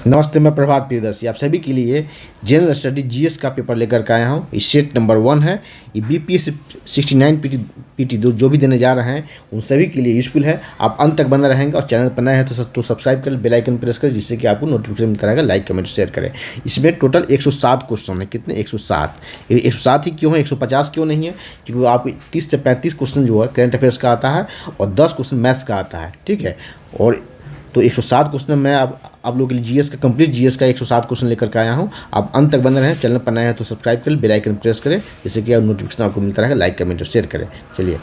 नमस्ते, मैं प्रभात प्रियदर्शी आप सभी के लिए जनरल स्टडी जीएस का पेपर लेकर के आया हूँ। ये सेट नंबर 1 है। ये बीपीएस 69 पीटी जो भी देने जा रहे हैं उन सभी के लिए यूजफुल है। आप अंत तक बने रहेंगे और चैनल पर नए हैं तो सब्सक्राइब करें, बेल आइकन प्रेस करें, जिससे कि आपको नोटिफिकेशन मिलता रहेगा। लाइक कमेंट शेयर करें। इसमें टोटल 107 क्वेश्चन है। कितने? 107। ये 107 ही क्यों है, 150 क्यों नहीं है? क्योंकि आप 30 से 35 क्वेश्चन जो है करंट अफेयर्स का आता है और 10 क्वेश्चन मैथ्स का आता है। ठीक है, और तो 107 क्वेश्चन मैं आप लोगों के लिए जीएस का कंप्लीट जीएस का 107 क्वेश्चन लेकर के आया हूँ। आप अंत तक बने रहें। चैनल पर नए हैं तो सब्सक्राइब करें, बेल आइकन प्रेस करें, जिससे कि नोटिफिकेशन आपको मिलता रहेगा। लाइक कमेंट और शेयर करें। चलिए,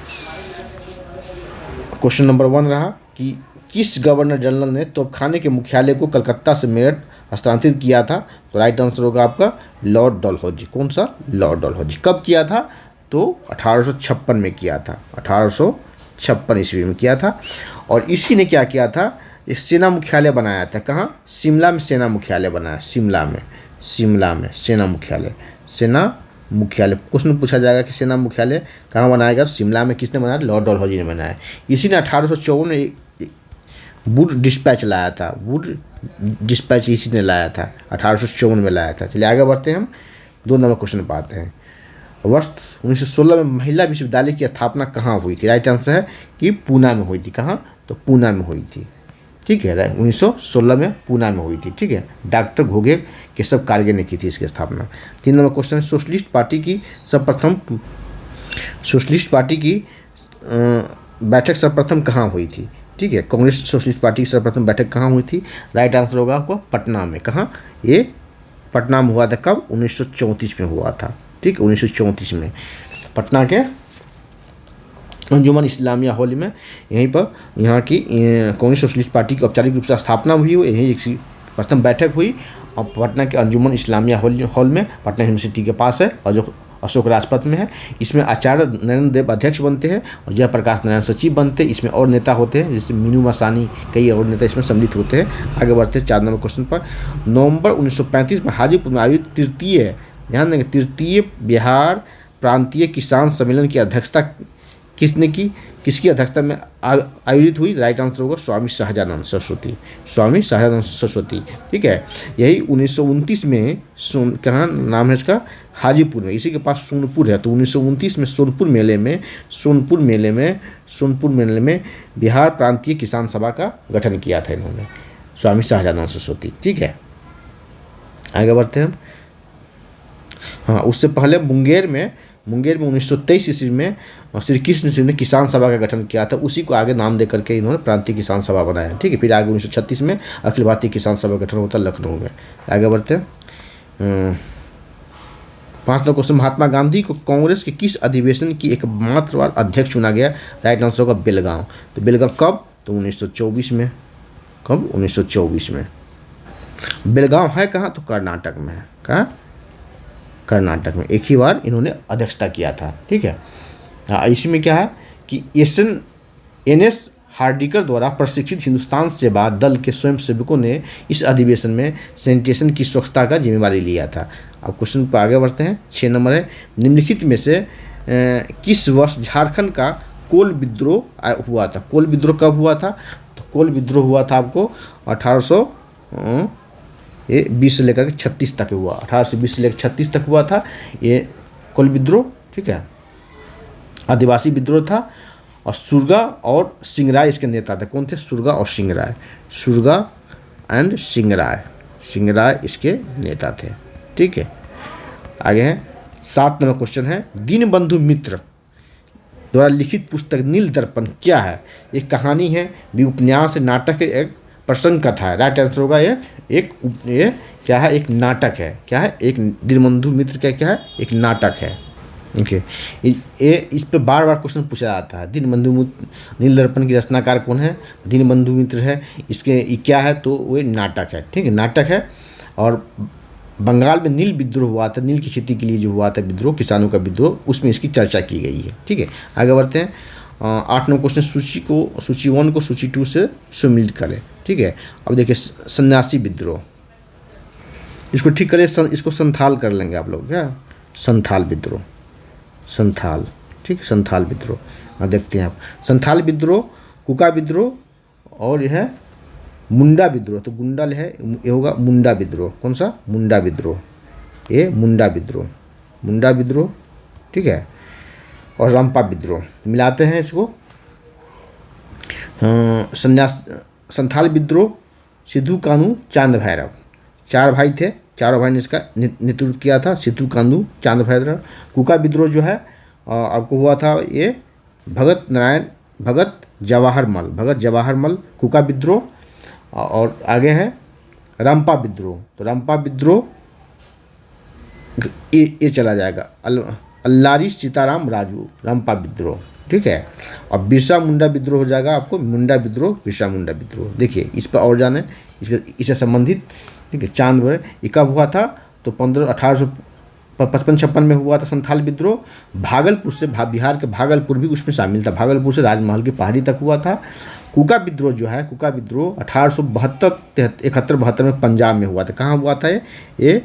क्वेश्चन नंबर 1 रहा कि किस गवर्नर जनरल ने तोपखाने के मुख्यालय को कलकत्ता से मेरठ हस्तांतरित किया था? तो राइट आंसर होगा आपका लॉर्ड डलहौजी। कौन सा? लॉर्ड डलहौजी। कब किया था? तो 1856 में किया था। 1856 ईस्वी में किया था। और इसी ने क्या किया था? एक सेना मुख्यालय बनाया था। कहाँ? शिमला में सेना मुख्यालय बनाया। शिमला में सेना मुख्यालय क्वेश्चन पूछा जाएगा कि सेना मुख्यालय कहाँ बनाएगा? शिमला में। किसने बनाया? लॉर्ड डलहौजी ने बनाया। इसी ने 1854 में वुड डिस्पैच लाया था। वुड डिस्पैच इसी ने लाया था, 1854 में लाया था। चलिए आगे बढ़ते हैं। हम 2 नंबर क्वेश्चन पाते हैं। वर्ष 1916 में महिला विश्वविद्यालय की स्थापना कहाँ हुई थी? राइट आंसर है कि पूना में हुई थी। कहाँ? तो पूना में हुई थी। ठीक है, 1916 में पूना में हुई थी। ठीक है, डॉक्टर घोगे केशव कारगे ने की थी इसकी स्थापना। 3 नंबर क्वेश्चन, सोशलिस्ट पार्टी की बैठक सर्वप्रथम कहाँ हुई थी? ठीक है, कांग्रेस सोशलिस्ट पार्टी की सर्वप्रथम बैठक कहाँ हुई थी? राइट आंसर होगा आपको पटना में। कहाँ? ये पटना में हुआ था। कब? 1934 में हुआ था। ठीक है, 1934 में पटना के अंजुमन इस्लामिया हॉल में, यहीं पर यहाँ की कांग्रेस सोशलिस्ट पार्टी की औपचारिक रूप से स्थापना हुई। यहीं एक प्रथम बैठक हुई और पटना के अंजुमन इस्लामिया हॉल में, पटना यूनिवर्सिटी के पास है और जो अशोक राजपथ में है। इसमें आचार्य नरेंद्र देव अध्यक्ष बनते हैं और जयप्रकाश नारायण सचिव बनते हैं। इसमें और नेता होते हैं, जैसे मीनू मसानी, कई और नेता इसमें सम्मिलित होते हैं। आगे बढ़ते हैं 4 नंबर क्वेश्चन पर। नवंबर 1935 में हाजीपुर में आयोजित तृतीय बिहार प्रांतीय किसान सम्मेलन की अध्यक्षता किसने की? किसकी अध्यक्षता में आयोजित हुई? राइट आंसर होगा स्वामी सहजानंद सरस्वती। ठीक है, यही 1929 में कहाँ नाम है इसका? हाजीपुर में। इसी के पास सोनपुर है। तो 1929 में सोनपुर मेले में बिहार प्रांतीय किसान सभा का गठन किया था इन्होंने, स्वामी सहजानंद सरस्वती। ठीक है, आगे बढ़ते हैं। हाँ, उससे पहले मुंगेर में 1923 ईस्वी में श्री कृष्ण सिंह ने किसान सभा का गठन किया था। उसी को आगे नाम दे करके इन्होंने प्रांतीय किसान सभा बनाया। ठीक है, फिर आगे 1936 में अखिल भारतीय किसान सभा का गठन होता लखनऊ में। आगे बढ़ते हैं। 5 नंबर क्वेश्चन, महात्मा गांधी को कांग्रेस के किस अधिवेशन की एकमात्र बार अध्यक्ष चुना गया? राइट आंसर होगा बेलगांव। तो बेलगांव कब? तो 1924 में। कब? 1924 में। बेलगांव है कहाँ? तो कर्नाटक में है। कहाँ? कर्नाटक में। एक ही बार इन्होंने अध्यक्षता किया था। ठीक है, इसमें क्या है कि NS हार्डिकर द्वारा प्रशिक्षित हिंदुस्तान सेवा दल के स्वयंसेवकों ने इस अधिवेशन में सैनिटेशन की स्वच्छता का जिम्मेवारी लिया था। अब क्वेश्चन पर आगे बढ़ते हैं। 6 नंबर है, निम्नलिखित में से किस वर्ष झारखंड का कोल विद्रोह हुआ था? कोल विद्रोह कब हुआ था? तो कोल विद्रोह हुआ था आपको 1820 से लेकर 36 तक हुआ। 1820 से लेकर 36 तक हुआ था ये कोल विद्रोह। ठीक है, आदिवासी विद्रोह था और सुरगा और सिंगराय इसके नेता थे। कौन थे? सुरगा और सिंगराय। सिंगराय इसके नेता थे। ठीक है, आगे है 7 नंबर क्वेश्चन है, दीनबंधु मित्र द्वारा लिखित पुस्तक नील दर्पण क्या है? एक कहानी है, भी उपन्यास, नाटक है, एक प्रसंग कथा है। राइट आंसर होगा ये क्या है? एक नाटक है। क्या है? एक दीनबंधु मित्र का क्या है? एक नाटक है। ओके, ये इस पे बार बार क्वेश्चन पूछा जाता है। दीनबंधु मित्र नील दर्पण की रचनाकार कौन है? दीनबंधु मित्र है। इसके क्या है? तो वो नाटक है। ठीक है, नाटक है। और बंगाल में नील विद्रोह हुआ था, नील की खेती के लिए जो हुआ था विद्रोह, किसानों का विद्रोह, उसमें इसकी चर्चा की गई है। ठीक है, आगे बढ़ते हैं। 8 नंबर क्वेश्चन, सूची 1 को सूची 2 से सम्मिलित करें। ठीक है, अब देखिए सन्यासी विद्रोह, इसको ठीक करें, इसको संथाल कर लेंगे आप लोग। क्या? संथाल विद्रोह। ठीक है, संथाल विद्रोह देखते हैं आप। संथाल विद्रोह, कुका विद्रोह और यह मुंडा विद्रोह, तो गुंडा है, ये होगा मुंडा विद्रोह। कौन सा? मुंडा विद्रोह, ये मुंडा विद्रोह, मुंडा विद्रोह, ठीक है। और रंपा विद्रोह मिलाते हैं इसको। संथाल विद्रोह, सिद्धू कानू, चांद भैरव, 4 भाई थे, चारों भाई ने इसका नेतृत्व किया था, सिद्धू कानू, चांद भैरव। कुका विद्रोह जो है आपको हुआ था ये भगत जवाहर मल, कुका विद्रोह। और आगे है रंपा विद्रोह, तो रंपा विद्रोह ये चला जाएगा, अल्लारी सीताराम राजू, रंपा विद्रोह, ठीक है। और बिरसा मुंडा विद्रोह हो जाएगा आपको मुंडा विद्रोह, बिरसा मुंडा विद्रोह। देखिए इस पर और जाने, इससे संबंधित, ठीक है। चांद भैरव ये कब हुआ था? तो 1855 में हुआ था संथाल विद्रोह। भागलपुर से, बिहार के भागलपुर भी उसमें शामिल था, भागलपुर से राजमहल की पहाड़ी तक हुआ था। कुका विद्रोह जो है, कुका विद्रोह 1871 में पंजाब में हुआ था। कहाँ हुआ था? ये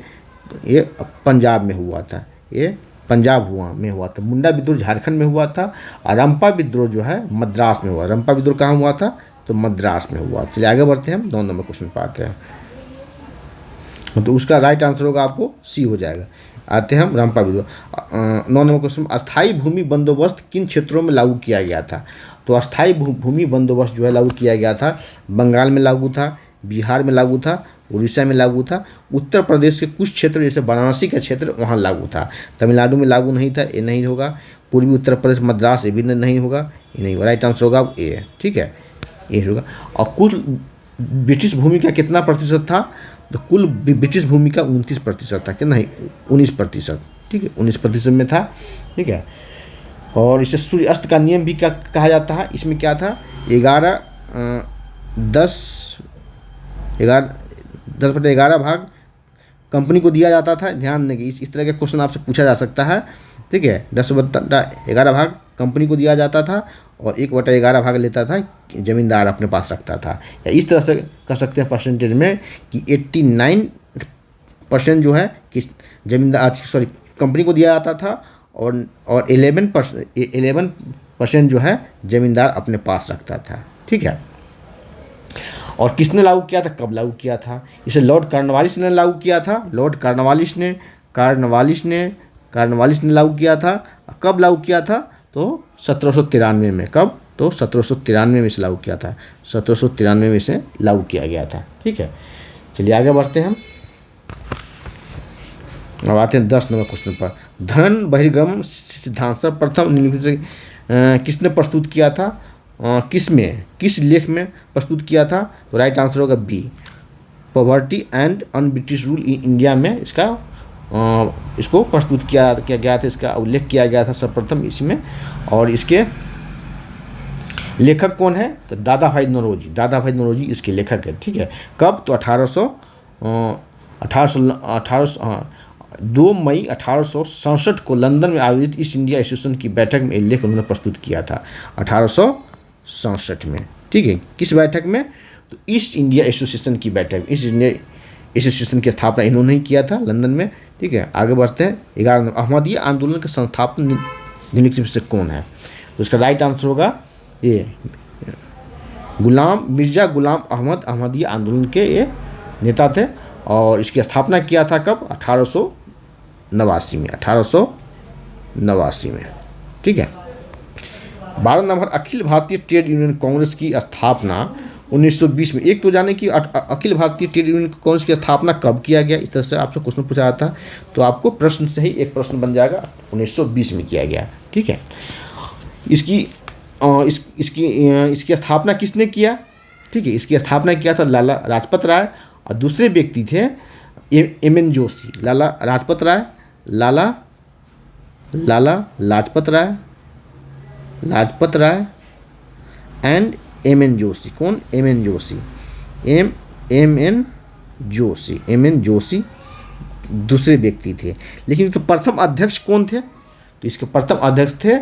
पंजाब में हुआ था, ये पंजाब में हुआ था। मुंडा विद्रोह झारखंड में हुआ था। और रंपा विद्रोह जो है मद्रास में हुआ। रंपा विद्रोह कहाँ हुआ था? तो मद्रास में हुआ। चलिए आगे बढ़ते हैं, हम 9 नंबर क्वेश्चन पाते हैं। तो उसका राइट आंसर होगा आपको सी हो जाएगा। आते हैं हम रंपा विद्रोह। 9 नंबर क्वेश्चन, अस्थायी भूमि बंदोबस्त किन क्षेत्रों में लागू किया गया था? तो अस्थायी भूमि बंदोबस्त जो है लागू किया गया था, बंगाल में लागू था, बिहार में लागू था, उड़ीसा में लागू था, उत्तर प्रदेश के कुछ क्षेत्र जैसे वाराणसी का क्षेत्र वहाँ लागू था। तमिलनाडु में लागू नहीं था, ये नहीं होगा। पूर्वी उत्तर प्रदेश, मद्रास, ये भी नहीं होगा, ये नहीं होगा। राइट आंसर होगा ए, ठीक है, ये होगा। और कुल ब्रिटिश भूमि का कितना प्रतिशत था? तो कुल ब्रिटिश भूमि का 29% था, कि नहीं 19%, ठीक है, 19% में था, ठीक है। और इसे सूर्य अस्त का नियम भी क्या कहा जाता है? इसमें क्या था? 10/11 भाग कंपनी को दिया जाता था। ध्यान देंगे, इस तरह के क्वेश्चन आपसे पूछा जा सकता है, ठीक है। 10/11 भाग कंपनी को दिया जाता था और 1/11 भाग लेता था जमींदार अपने पास रखता था। या इस तरह से कह सकते हैं परसेंटेज में कि 89% जो है किस जमींदार, सॉरी, कंपनी को दिया जाता था और 11% जो है जमींदार अपने पास रखता था, ठीक है। और किसने लागू किया था? कब लागू किया था? इसे लॉर्ड कॉर्नवालिस ने लागू किया था। लॉर्ड कॉर्नवालिस ने लागू किया था। कब लागू किया था? तो 1793 में। कब? तो 1793 में इसे लागू किया था। 1793 में इसे लागू किया गया था, ठीक है। चलिए आगे बढ़ते हैं हम। अब आते हैं 10 नंबर क्वेश्चन पर। धन बहिर्गम सिद्धांत सर्वप्रथम निम्नलिखित से किसने प्रस्तुत किया था? किस लेख में प्रस्तुत किया था? तो राइट आंसर होगा B, poverty and un British rule in India में इसको प्रस्तुत किया गया था, इसका उल्लेख किया गया था सर्वप्रथम इसमें। और इसके लेखक कौन है? तो दादा भाई नौरोजी इसके लेखक है, ठीक है। कब? तो 2 मई 1867 को लंदन में आयोजित ईस्ट इंडिया एसोसिएशन की बैठक में लेख उन्होंने प्रस्तुत किया था 1867 में, ठीक है। किस बैठक में? तो ईस्ट इंडिया एसोसिएशन की बैठक। ईस्ट इंडिया एसोसिएशन की स्थापना इन्होंने ही किया था लंदन में, ठीक है। आगे बढ़ते हैं। 11 नंबर, अहमदिया आंदोलन के संस्थापक निम्नलिखित में से कौन है? तो इसका राइट आंसर होगा ये मिर्जा गुलाम अहमद अहमदिया आंदोलन के ये नेता थे। और इसकी स्थापना किया था कब? 1889 में, ठीक है। 12 number, Akhil Bharatiya trade union Congress की स्थापना 1920 में। एक तो जाने कि अखिल भारतीय ट्रेड यूनियन कांग्रेस की स्थापना कब किया गया, इस तरह से आपसे क्वेश्चन पूछा जाता है, तो आपको प्रश्न से ही एक प्रश्न बन जाएगा, 1920 में किया गया, ठीक है। इसकी स्थापना किसने किया? ठीक है, इसकी स्थापना किया था लाला लाजपत राय, और दूसरे व्यक्ति थे M N. Joshi. Lala Lajpat Rai and M N. Joshi. कौन? एम.एन. जोशी दूसरे व्यक्ति थे। लेकिन इसके प्रथम अध्यक्ष कौन थे? तो इसके प्रथम अध्यक्ष थे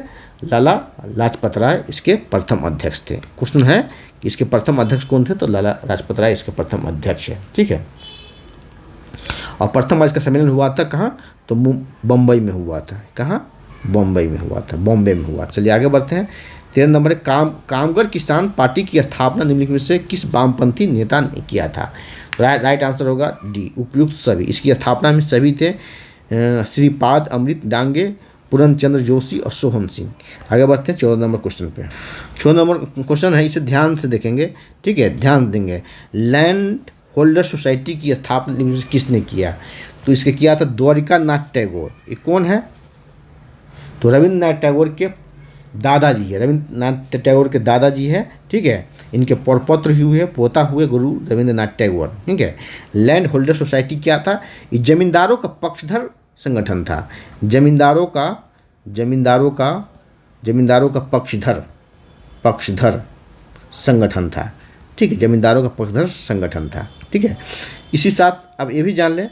लाला लाजपत राय, इसके प्रथम अध्यक्ष थे। क्वेश्चन है कि इसके प्रथम अध्यक्ष कौन थे? तो लाला लाजपत राय इसके प्रथम अध्यक्ष है, ठीक है। और प्रथम बार इसका सम्मेलन हुआ था कहाँ? तो बम्बई में हुआ था। कहाँ? बॉम्बे में हुआ था। चलिए आगे बढ़ते हैं। 13 नंबर है कामगर किसान पार्टी की स्थापना निम्नलिखित में से किस वामपंथी नेता ने किया था। तो राइट आंसर होगा डी, उपयुक्त सभी। इसकी स्थापना में सभी थे, श्रीपाद अमृत डांगे, पूर्णचंद्र जोशी और सोहन सिंह। आगे बढ़ते हैं 14 नंबर क्वेश्चन पे। 14 नंबर क्वेश्चन है, इसे ध्यान से देखेंगे, ठीक है, ध्यान देंगे। लैंड होल्डर सोसाइटी की स्थापना किसने किया। तो इसके किया था द्वारिका नाथ टैगोर। ये कौन है, तो रविन्द्रनाथ टैगोर के दादाजी है, रविन्द्रनाथ टैगोर के दादाजी है, ठीक है। इनके प्रपौत्र हुए, पोता हुए गुरु रविन्द्रनाथ टैगोर, ठीक है। लैंड होल्डर सोसाइटी क्या था, ये जमींदारों का पक्षधर संगठन था। जमींदारों का पक्षधर संगठन था, ठीक है। जमींदारों का पक्षधर संगठन था, ठीक है। इसी साथ अब ये भी जान लें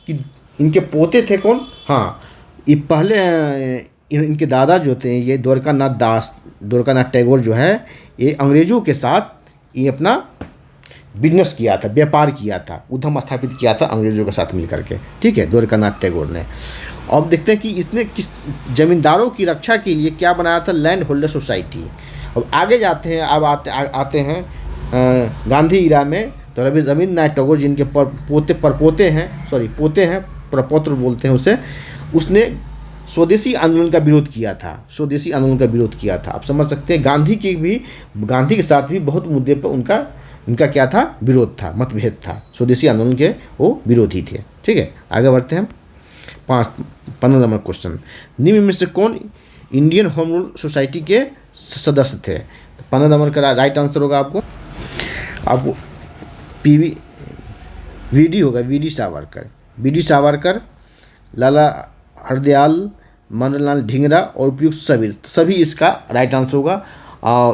कि इनके पोते थे कौन। हाँ, ये पहले इनके दादा जो थे, ये द्वारकानाथ टैगोर जो है, ये अंग्रेज़ों के साथ ये अपना बिजनेस किया था, व्यापार किया था, उद्यम स्थापित किया था अंग्रेज़ों के साथ मिलकर के, ठीक है, द्वारकानाथ टैगोर ने। अब देखते हैं कि इसने किस जमींदारों की रक्षा के लिए क्या बनाया था, लैंड होल्डर सोसाइटी। अब आगे जाते हैं, अब आते हैं गांधी इरा में। तो रविन्द्रनाथ टैगोर जिनके पोते हैं, प्रपौत्र बोलते हैं उसे, उसने स्वदेशी आंदोलन का विरोध किया था। आप समझ सकते हैं गांधी के साथ भी बहुत मुद्दे पर उनका क्या था, विरोध था, मतभेद था। स्वदेशी आंदोलन के वो विरोधी थे, ठीक है। आगे बढ़ते हैं 15 नंबर क्वेश्चन। निम्न में से कौन इंडियन होम रूल सोसाइटी के सदस्य थे। तो 15 नंबर का राइट आंसर होगा आपको वी डी सावरकर, लाला हरदयाल, मनोहरलाल ढींगरा और उपयुक्त सभी इसका राइट आंसर होगा।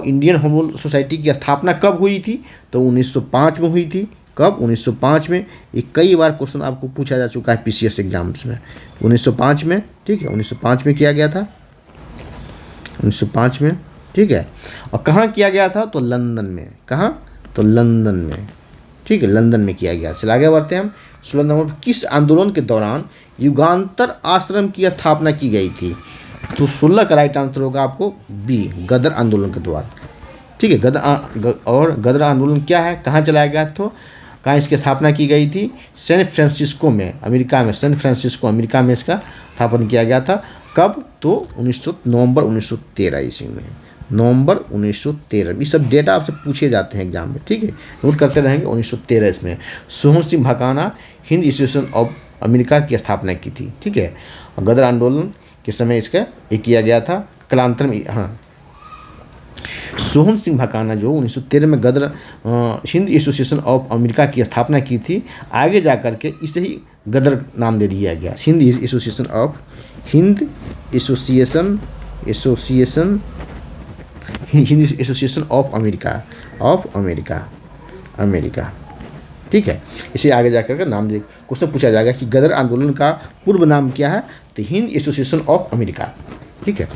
इंडियन होम रूल सोसाइटी की स्थापना कब हुई थी, तो 1905 में हुई थी। कब, 1905 में। ये कई बार क्वेश्चन आपको पूछा जा चुका है पीसीएस एग्जाम्स में। 1905 में, ठीक है, 1905 में किया गया था, 1905 में, ठीक है। और कहाँ किया गया था, तो लंदन में। कहाँ, तो लंदन में, ठीक है, लंदन में किया गया। चलिए आगे बढ़ते हैं हम। 16 नंबर, किस आंदोलन के दौरान युगांतर आश्रम की स्थापना की गई थी। तो 16 का राइट आंसर होगा आपको बी, गदर आंदोलन के द्वारा, ठीक है। गदर आंदोलन क्या है, कहाँ चलाया गया, तो कहाँ इसकी स्थापना की गई थी, सैन फ्रांसिस्को में, अमेरिका में, सैन फ्रांसिस्को अमेरिका में इसका स्थापन किया गया था। कब, तो नवंबर 1913 ईस्वी में, नवंबर 1913। ये सब डेटा आपसे पूछे जाते हैं एग्जाम में, ठीक है, नोट करते रहेंगे। 1913 इसमें Sohan Singh Bhakna Hind association of America की स्थापना की थी, ठीक है। और गदर आंदोलन के समय इसका एक किया गया था, कालांतर में। हाँ, सोहन सिंह भकाना जो 1913 में गदर हिंद एसोसिएशन ऑफ अमेरिका की स्थापना की थी, आगे जा कर के इसे ही गदर नाम दे दिया गया, हिंद एसोसिएशन ऑफ अमेरिका, ठीक है। इसे आगे जाकर के नाम दे, क्वेश्चन पूछा जाएगा कि गदर आंदोलन का पूर्व नाम क्या है, तो हिंद एसोसिएशन ऑफ अमेरिका, ठीक है।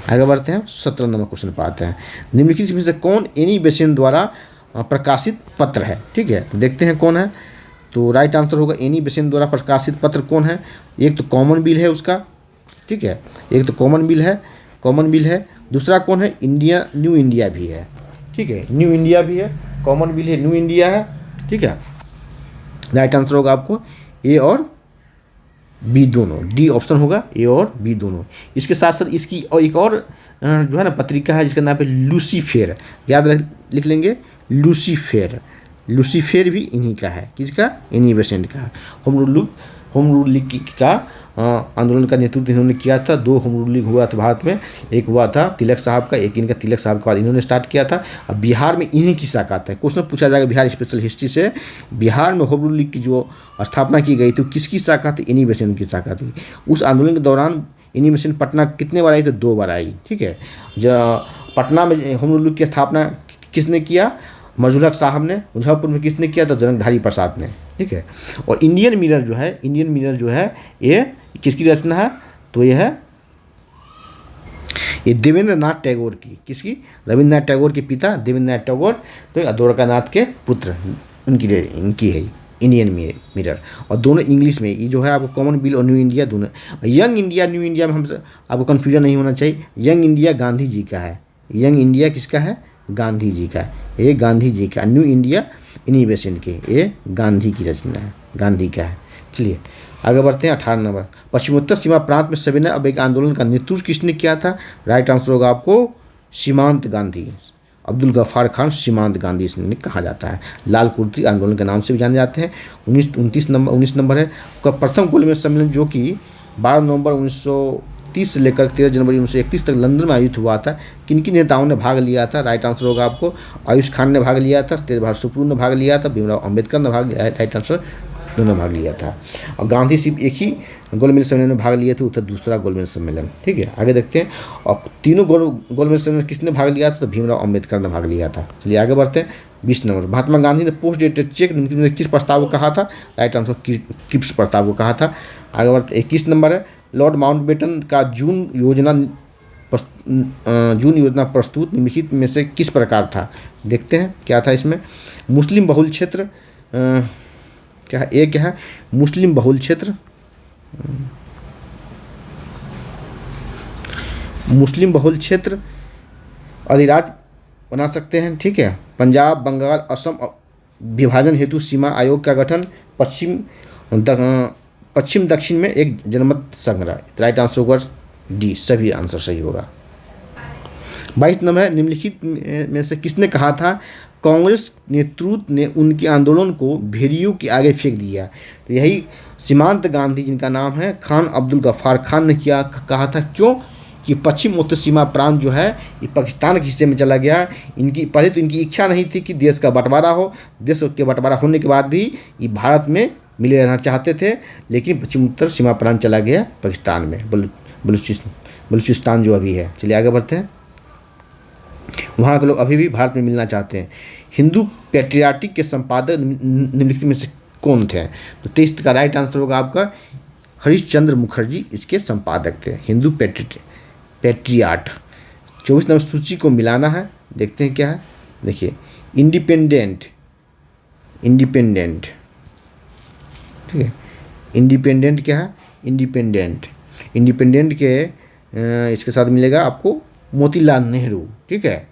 आगे बढ़ते हैं, 17 नंबर क्वेश्चन पर आते हैं। निम्नलिखित में से कौन एनी बेसेंट द्वारा प्रकाशित पत्र है, ठीक है। तो देखते हैं कौन है, तो राइट आंसर होगा एनी बेसेंट द्वारा प्रकाशित पत्र कौन है। एक तो कॉमन बिल है उसका, ठीक है, एक तो कॉमन बिल है, दूसरा कौन है, न्यू इंडिया भी है, ठीक है, न्यू इंडिया भी है, कॉमन बिल है, न्यू इंडिया है, ठीक है। राइट आंसर होगा आपको ए और बी दोनों, डी ऑप्शन होगा, ए और बी दोनों। इसके साथ साथ इसकी और एक और जो है ना पत्रिका है जिसका नाम है लूसीफेर, याद लिख लेंगे, लूसीफेर भी इन्हीं का है, किसका, एनी बेसेंट का। होम रूल लीग का आंदोलन का नेतृत्व इन्होंने किया था। 2 होम रूल लीग हुआ था भारत में, एक हुआ था तिलक साहब का, एक इनका तिलक साहब के बाद इन्होंने स्टार्ट किया था। अब बिहार में इन्हीं की शाखा था। क्वेश्चन पूछा जाएगा बिहार स्पेशल हिस्ट्री से, बिहार में होम रूल लीग की जो स्थापना की गई थी किसकी शाखा थी, एनी बेसेंट की शाखा थी। उस आंदोलन के दौरान एनी बेसेंट पटना कितने बार आई, तो 2 बार आई, ठीक है। पटना में होम रूल लीग की स्थापना किसने किया, मजहूर साहब ने। मुजफ्फरपुर में किसने किया, तो जनकधारी प्रसाद ने, ठीक है। और इंडियन मिरर जो है ये किसकी रचना है, तो ये है ये देवेंद्रनाथ टैगोर की, किसकी, रविन्द्रनाथ टैगोर के पिता देवेंद्रनाथ टैगोर, तो द्वारकानाथ के पुत्र, इनकी है इंडियन मिरर। और दोनों इंग्लिश में, ये जो है आपको कॉमन बिल और न्यू इंडिया दोनों। यंग इंडिया न्यू इंडिया में हमसे आपको कन्फ्यूजन नहीं होना चाहिए। यंग इंडिया गांधी जी का है, यंग इंडिया किसका है? गांधी जी का। ये गांधी जी का, न्यू इंडिया इनिवेशन के, ये गांधी की रचना है, गांधी का है। चलिए आगे बढ़ते हैं। 18 नंबर, पश्चिमोत्तर सीमा प्रांत में सविनय अवज्ञा आंदोलन का नेतृत्व किसने किया था? राइट आंसर होगा आपको सीमांत गांधी, अब्दुल गफ्फार खान सीमांत गांधी इसने कहा जाता है। लाल कुर्ती आंदोलन के नाम से भी जाने जाते हैं। 19 नंबर है का प्रथम गोलमेज सम्मेलन जो कि 12 नवंबर 1930 से लेकर 13 जनवरी 1931 तक लंदन में आयोजित हुआ था। किन किन नेताओं ने भाग लिया था? राइट आंसर होगा आपको आयुष खान ने भाग लिया था, तेजबहादुर सुप्रू ने भाग लिया था, भीमराव अम्बेडकर ने भाग लिया। राइट आंसर दोनों भाग लिया था। और गांधी सिर्फ एक ही गोलमेज सम्मेलन में भाग लिए थे, उत्तर दूसरा गोलमेज सम्मेलन। ठीक है, आगे देखते हैं। और तीनों गोलमेज सम्मेलन किसने भाग लिया था? तो भीमराव अम्बेडकर ने भाग लिया था। चलिए आगे बढ़ते हैं। 20 नंबर, महात्मा गांधी ने पोस्ट डेटेड चेक में किस प्रस्ताव को कहा था? राइट आंसर किप्स प्रस्ताव को कहा था। आगे बढ़ते 21 नंबर है, लॉर्ड माउंटबेटन का जून योजना प्रस्तुत निम्नलिखित में से किस प्रकार था? देखते हैं क्या था इसमें। मुस्लिम बहुल क्षेत्र क्या है? एक क्या है? मुस्लिम बहुल क्षेत्र, मुस्लिम बहुल क्षेत्र अधिराज्य बना सकते हैं। ठीक है, पंजाब, बंगाल, असम विभाजन हेतु सीमा आयोग का गठन, पश्चिम दक्षिण में एक जनमत संग्रह। राइट आंसर होगा डी, सभी आंसर सही होगा। 22 नंबर है, निम्नलिखित में से किसने कहा था कांग्रेस नेतृत्व ने उनके आंदोलन को भेड़ियों के आगे फेंक दिया? तो यही सीमांत गांधी जिनका नाम है खान अब्दुल गफ्फार खान ने क्या कहा था? क्यों कि पश्चिम उत्तर सीमा प्रांत जो है ये पाकिस्तान के हिस्से में चला गया। इनकी पहले तो इनकी इच्छा नहीं थी कि देश का बंटवारा हो, देश के बंटवारा होने के बाद भी ये भारत में मिले रहना चाहते थे, लेकिन पश्चिम उत्तर सीमा प्रांत चला गया पाकिस्तान में, बलूचिस्तान जो अभी है। चलिए आगे बढ़ते हैं। वहाँ के लोग अभी भी भारत में मिलना चाहते हैं। हिंदू पैट्रियाटिक के संपादक निम्नलिखित में से कौन थे? तो 23 का राइट आंसर होगा आपका हरीश चंद्र मुखर्जी इसके संपादक थे, हिंदू पैट्रियाट। 24 नंबर, सूची को मिलाना है, देखते हैं क्या है। देखिए इंडिपेंडेंट, ठीक है, इंडिपेंडेंट क्या है? इंडिपेंडेंट के इसके साथ मिलेगा आपको मोतीलाल नेहरू। ठीक है,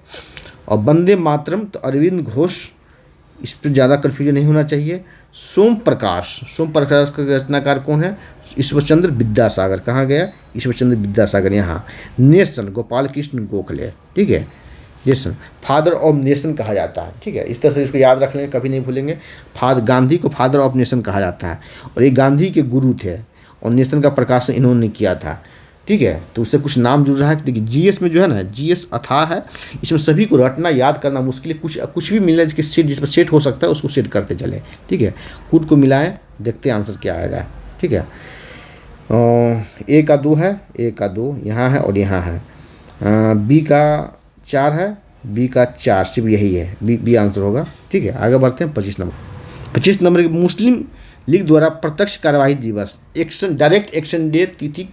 और वंदे मातरम तो अरविंद घोष, इस पर ज़्यादा कन्फ्यूजन नहीं होना चाहिए। सोम प्रकाश का रचनाकार कौन है? ईश्वरचंद्र विद्यासागर। कहाँ गया? ईश्वरचंद्र विद्यासागर यहाँ। नेशन गोपाल कृष्ण गोखले। ठीक है, नेशन फादर ऑफ नेशन कहा जाता है। ठीक है, इस तरह से इसको याद रख लेंगे, कभी नहीं भूलेंगे। गांधी को फादर ऑफ नेशन कहा जाता है और ये गांधी के गुरु थे और नेशन का प्रकाशन इन्होंने किया था। ठीक है, तो उससे कुछ नाम जुड़ रहा है। देखिए जीएस में जो है ना, जीएस अथाह है, इसमें सभी को रटना याद करना मुश्किल है। कुछ भी मिलना जिसके सेट, जिस पर सेट हो सकता है उसको सेट करते चले। ठीक है, कूट को मिलाएं, देखते हैं आंसर क्या आएगा। ठीक है, ए का 2 है, ए का 2 यहाँ है और यहाँ है। बी का 4 है, बी का 4 सिर्फ यही है, बी आंसर होगा। ठीक है, आगे बढ़ते हैं। 25 नंबर मुस्लिम लीग द्वारा प्रत्यक्ष कार्यवाही दिवस डायरेक्ट एक्शन डे तिथि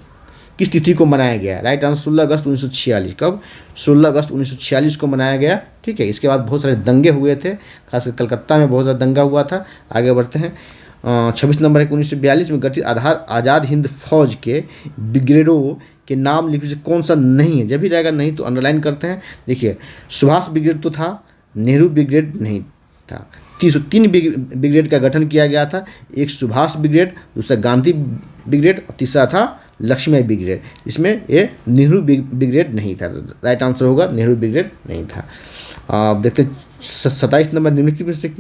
किस तिथि को मनाया गया? राइट आंसर 16 अगस्त 1946। कब? 16 अगस्त 1946 को मनाया गया। ठीक है, इसके बाद बहुत सारे दंगे हुए थे, खासकर कलकत्ता में बहुत ज़्यादा दंगा हुआ था। आगे बढ़ते हैं। 26 नंबर है, 1942 में गठित आज़ाद हिंद फौज के ब्रिगेडों के नाम लिखने से कौन सा नहीं है? जब भी रहेगा नहीं तो अंडरलाइन करते हैं। देखिए सुभाष ब्रिगेड तो था, नेहरू ब्रिगेड नहीं था। 3 ब्रिगेड का गठन किया गया था, एक सुभाष ब्रिगेड, दूसरा गांधी ब्रिगेड और तीसरा था लक्ष्मी ब्रिगेड। इसमें ये नेहरू ब्रिगेड नहीं था। राइट आंसर होगा नेहरू ब्रिगेड नहीं था। अब देखते हैं 27 नंबर, निम्नलिखित में से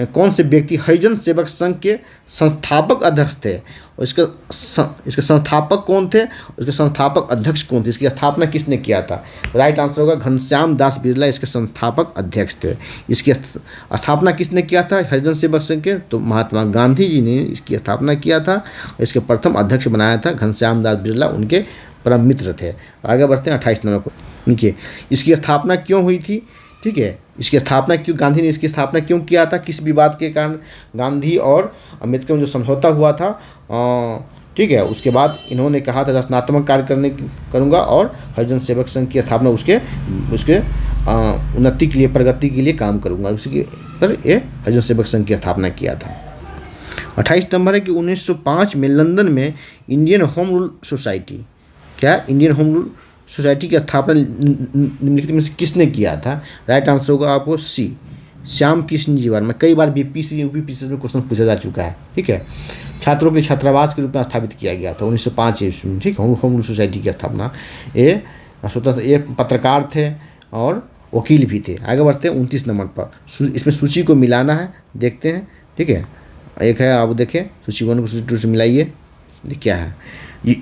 कौन से व्यक्ति हरिजन सेवक संघ के संस्थापक अध्यक्ष थे? और इसके संस्थापक कौन थे? इसके संस्थापक अध्यक्ष कौन थे? इसकी स्थापना किसने किया था? राइट आंसर होगा घनश्याम दास बिरला इसके संस्थापक अध्यक्ष थे। इसकी स्थापना किसने किया था हरिजन सेवक संघ के? तो महात्मा गांधी जी ने इसकी स्थापना किया था। इसके प्रथम अध्यक्ष बनाया था घनश्याम दास बिरला, उनके परम मित्र थे। आगे बढ़ते हैं 28 नंबर को। देखिए इसकी स्थापना क्यों हुई थी? ठीक है, इसकी स्थापना क्यों, गांधी ने इसकी स्थापना क्यों किया था? किस विवाद के कारण? गांधी और अम्बेडकर में जो समझौता हुआ था, ठीक है, उसके बाद इन्होंने कहा था रचनात्मक कार्य करूँगा और हरिजन सेवक संघ की स्थापना उसके उन्नति के लिए, प्रगति के लिए काम करूँगा, उसके पर ये हरिजन सेवक संघ की स्थापना किया था। 28 नंबर है कि 1905 में लंदन में इंडियन होम रूल सोसाइटी, क्या इंडियन होम रूल सोसाइटी की स्थापना निम्नलिखित में से किसने किया था? राइट आंसर होगा आपको सी, श्याम कृष्ण जी वर्मा। कई बार बीपीसी यूपीपीसी में क्वेश्चन पूछा जा चुका है, ठीक है। छात्रों के छात्रावास के रूप में स्थापित किया गया था 1905 ईस्वी में, ठीक है। होम रूल सोसाइटी की स्थापना। ये स्वतंत्र, ये पत्रकार थे और वकील भी थे। आगे बढ़ते हैं 29 नंबर पर। इसमें सूची को मिलाना है, देखते हैं, ठीक है। एक है, आप देखें सूची 1 को सूची 2 से मिलाइए, ये क्या है?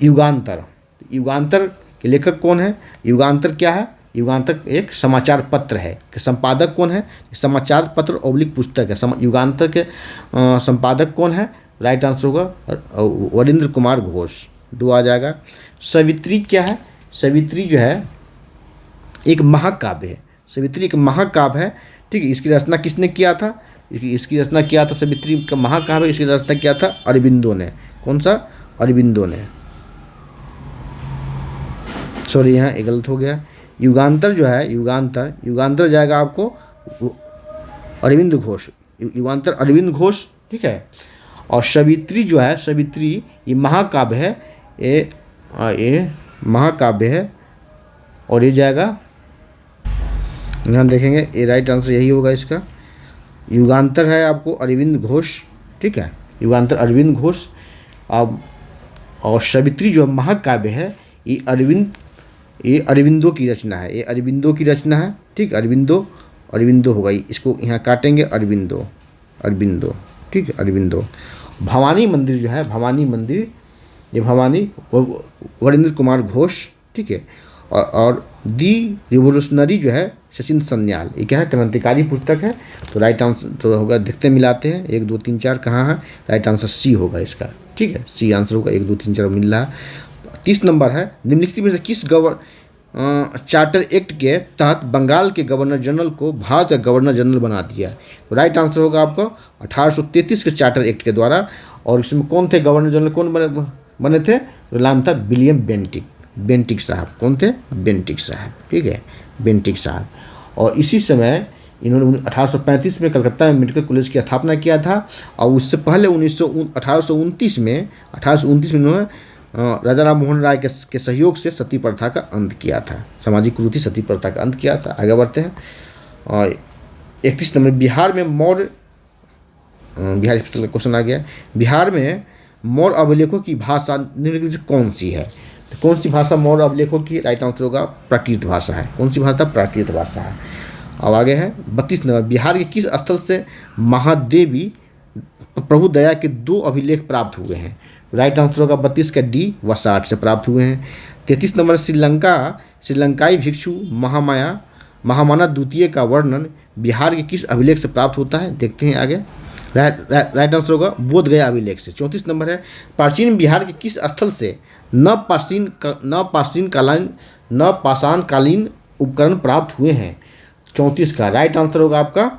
युगांतर। युगांतर के लेखक कौन है? युगांतर क्या है? युगांतर एक समाचार पत्र है। कि संपादक कौन है? समाचार पत्र ओब्लिक पुस्तक है। युगांतर के संपादक कौन है? राइट आंसर होगा वरिंद्र कुमार घोष, 2 आ जाएगा। सवित्री क्या है? सवित्री जो है एक महाकाव्य है। सवित्री एक महाकाव्य है, ठीक है। इसकी रचना किसने किया था? इसकी रचना किया था, सवित्री का महाकाव्य, इसकी रचना किया था अरबिंदो ने। कौन सा? अरबिंदो ने। सॉरी, यहाँ एक गलत हो गया। युगांतर जो है, युगांतर जाएगा आपको अरविंद घोष, युगांतर अरविंद घोष, ठीक है। और सवित्री जो है, सवित्री ये महाकाव्य है, ये महाकाव्य है, और ये जाएगा, यहाँ देखेंगे, ये राइट आंसर यही होगा इसका। युगांतर है आपको अरविंद घोष, ठीक है, युगांतर अरविंद घोष। अब और सवित्री जो महाकाव्य है, ये अरविंदो की रचना है, ये अरविंदो की रचना है, ठीक। अरविंदो होगा, इसको यहाँ काटेंगे, अरविंदो, ठीक है, अरविंदो। भवानी मंदिर जो है, भवानी मंदिर, ये भवानी वरिंद्र कुमार घोष, ठीक है। और दी रिवोल्यूशनरी जो है सचिन सन्याल, ये क्या है? क्रांतिकारी पुस्तक है। तो राइट आंसर तो होगा, देखते मिलाते हैं, 1 2 3 4 कहाँ है? राइट आंसर सी होगा इसका, ठीक है, सी आंसर होगा। 1 2 3 4 मिल रहा है। 30 नंबर है, निम्नलिखित में से किस चार्टर एक्ट के तहत बंगाल के गवर्नर जनरल को भारत का गवर्नर जनरल बना दिया? तो राइट आंसर होगा आपको 1833 के चार्टर एक्ट के द्वारा। और इसमें कौन थे गवर्नर जनरल, कौन बने थे? तो नाम था विलियम बेंटिक साहब। कौन थे? बेंटिक साहब, ठीक है, बेंटिक साहब। और इसी समय इन्होंने 1835 में कलकत्ता में मेडिकल कॉलेज की स्थापना किया था। और उससे पहले 1829 में इन्होंने राजा राम मोहन राय के सहयोग से सती प्रथा का अंत किया था, सामाजिक कुरीति सती प्रथा का अंत किया था। आगे बढ़ते हैं। और 31 नंबर, बिहार में मौर्य, बिहार क्वेश्चन आ गया, बिहार में मौर्य अभिलेखों की भाषा निम्नलिखित से कौन सी है? तो कौन सी भाषा मौर्य अभिलेखों की? राइट आंसर होगा प्राकृत भाषा है। कौन सी भाषा? प्राकृत भाषा है। अब आगे है 32 नंबर, बिहार के किस स्थल से महादेवी प्रभु दया के 2 अभिलेख प्राप्त हुए हैं? राइट आंसर होगा 32 का डी, वसाट से प्राप्त हुए हैं। 33 नंबर, श्रीलंकाई भिक्षु महामाना द्वितीय का वर्णन बिहार के किस अभिलेख से प्राप्त होता है? देखते हैं आगे। राइट आंसर होगा बोध गया अभिलेख से। 34 नंबर है, प्राचीन बिहार के किस स्थल से न पाषाणकालीन उपकरण प्राप्त हुए हैं? 34 का राइट आंसर होगा आपका,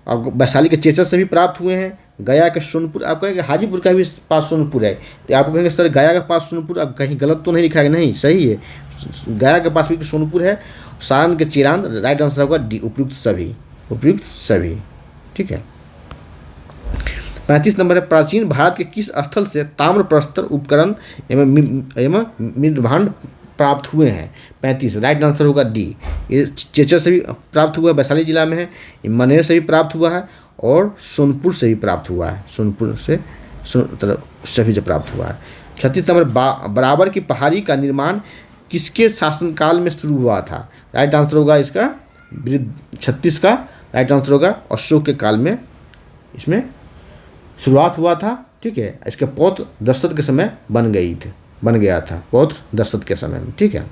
और वैशाली के चेचर से भी प्राप्त हुए हैं। गया के सोनपुर, आप कहेंगे हाजीपुर का भी पास सोनपुर है, तो आप कहेंगे सर गया के पास सोनपुर, अब कहीं गलत तो नहीं लिखा है? नहीं, सही है, गया के पास भी सोनपुर है। सारण के चिरांद, राइट आंसर होगा डी, उपयुक्त सभी, ठीक है। 35 नंबर है, प्राचीन भारत के किस स्थल से ताम्र प्रस्तर उपकरण एवं मृदभांड प्राप्त हुए हैं? 35, राइट आंसर होगा डी। ये चेचर से भी प्राप्त हुआ है, वैशाली जिला में है। मनेर से भी प्राप्त हुआ है और सोनपुर से भी प्राप्त हुआ है, सोनपुर से सभी से प्राप्त हुआ है। 36 नंबर, बराबर की पहाड़ी का निर्माण किसके शासनकाल में शुरू हुआ था? राइट आंसर होगा इसका 36 का राइट आंसर होगा अशोक के काल में इसमें शुरुआत हुआ था, ठीक है। इसके पौत्र दशरथ के समय बन गया था, पौत्र दशरथ के समय में, ठीक है।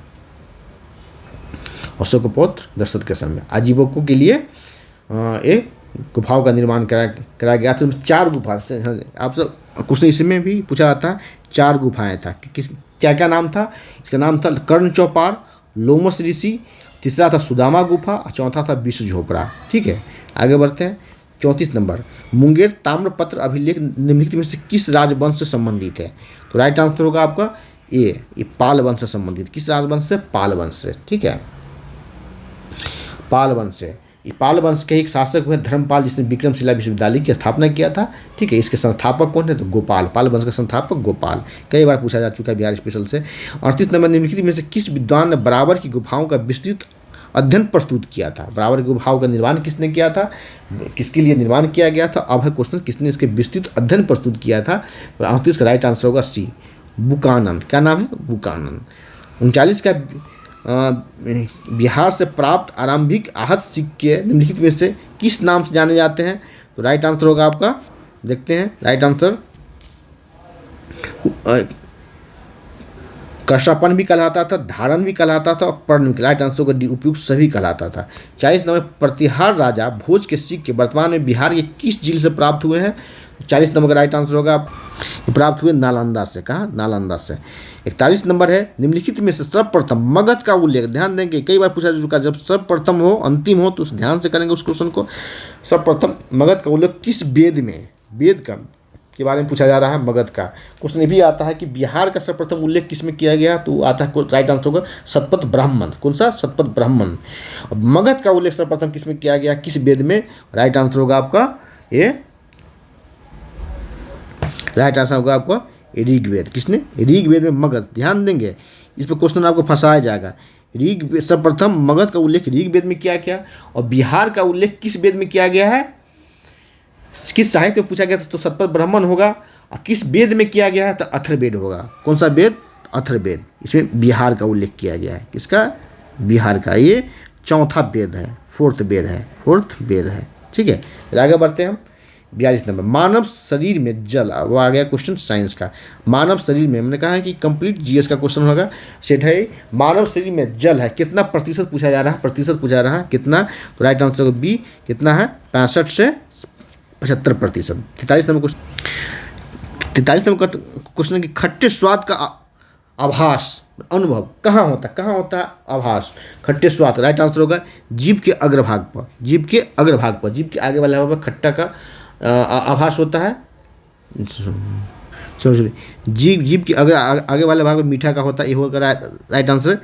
अशोक के पौत्र दशरथ के समय आजीविकों के लिए एक गुफाओं का निर्माण कराया गया था। 4 गुफा से आप सब क्वेश्चन इसमें भी पूछा जाता है, 4 गुफाएं था कि क्या नाम था? इसका नाम था कर्ण चौपार, लोमस ऋषि, तीसरा था सुदामा गुफा और चौथा था विष्णु झोपड़ा, ठीक है। आगे बढ़ते हैं। 34 नंबर, मुंगेर ताम्रपत्र अभिलेख निम्नलिखित में से किस राजवंश से संबंधित है? तो राइट आंसर होगा आपका ये पाल वंश से संबंधित। किस राजवंश से? पाल वंश से, ठीक है, पाल वंश से। ये पाल वंश के एक शासक हुए धर्मपाल, जिसने विक्रमशिला विश्वविद्यालय की स्थापना किया था। ठीक है, इसके संस्थापक कौन है? तो गोपाल, पाल वंश का संस्थापक गोपाल। कई बार पूछा जा चुका है बिहार स्पेशल से। 38 नंबर, निम्नलिखित में से किस विद्वान ने बराबर की गुफाओं का विस्तृत अध्ययन प्रस्तुत किया था? बराबर की गुफाओं का निर्माण किसने किया था, किसके लिए निर्माण किया गया था? अब है क्वेश्चन, किसने इसके विस्तृत अध्ययन प्रस्तुत किया था? तो 38 का राइट आंसर होगा सी, बुकानन। क्या नाम है? बुकानन। 39 का बिहार से प्राप्त आरंभिक आहत सिक्के निम्नलिखित में से किस नाम से जाने जाते हैं? तो राइट आंसर होगा आपका, देखते हैं राइट आंसर, कर्षापन भी कहलाता था, धारण भी कहलाता था और पर्ण भी। राइट आंसर होगा डी, उपयुक्त सभी कहलाता था। 40 नंबर, प्रतिहार राजा भोज के सिक्के वर्तमान में बिहार के किस जिले से प्राप्त हुए हैं? 40 नंबर का राइट आंसर होगा प्राप्त हुए नालंदा से। कहाँ? नालंदा से। 41 नंबर है, निम्नलिखित में से सर्वप्रथम मगध का उल्लेख, ध्यान देंगे कई बार पूछा जा चुका, जब सर्वप्रथम हो अंतिम हो तो उस ध्यान से करेंगे उस क्वेश्चन को। सर्वप्रथम मगध का उल्लेख किस वेद में, वेद का के बारे में पूछा जा रहा है मगध का। क्वेश्चन ये भी आता है कि बिहार का सर्वप्रथम उल्लेख किस में किया गया, तो आता है राइट आंसर होगा शतपथ ब्राह्मण। कौन सा? शतपथ ब्राह्मण। मगध का उल्लेख सर्वप्रथम किस में किया गया, किस वेद में? राइट आंसर होगा आपका ये, राइट आंसर होगा आपका ऋग्वेद। किसने? ऋग्वेद में मगध। ध्यान देंगे, इस पर क्वेश्चन आपको फंसाया जाएगा। ऋग्वेद सर्वप्रथम मगध का उल्लेख ऋग्वेद में किया गया, और बिहार का उल्लेख किस वेद में किया गया है, किस साहित्य में पूछा गया था? तो शतपथ ब्राह्मण होगा। और किस वेद में किया गया है? तो अथर्ववेद होगा। कौन सा वेद? अथर्ववेद। इसमें बिहार का उल्लेख किया गया है। किसका? बिहार का। ये चौथा वेद है, फोर्थ वेद है, फोर्थ वेद है। ठीक है, आगे बढ़ते हैं हम। 42 नंबर, मानव शरीर में जल, वो आ गया क्वेश्चन साइंस का। मानव शरीर में, हमने कहा है कि कंप्लीट जीएस का क्वेश्चन होगा। सेट है, मानव शरीर में जल है कितना प्रतिशत पूछा जा रहा है, प्रतिशत पूछा रहा है कितना? तो राइट आंसर होगा बी, कितना है? 65 से 75%। 43 नंबर का क्वेश्चन की खट्टे स्वाद का आभास, अनुभव कहाँ होता है? कहाँ होता है आभास, खट्टे स्वाद? राइट आंसर होगा जीभ के अग्रभाग पर, जीभ के अग्रभाग पर, जीभ के आगे वाले भाग पर खट्टा का आभास होता है। सॉरी, जीभ के आगे वाले भाग पर मीठा का होता है। ये होगा राइट आंसर।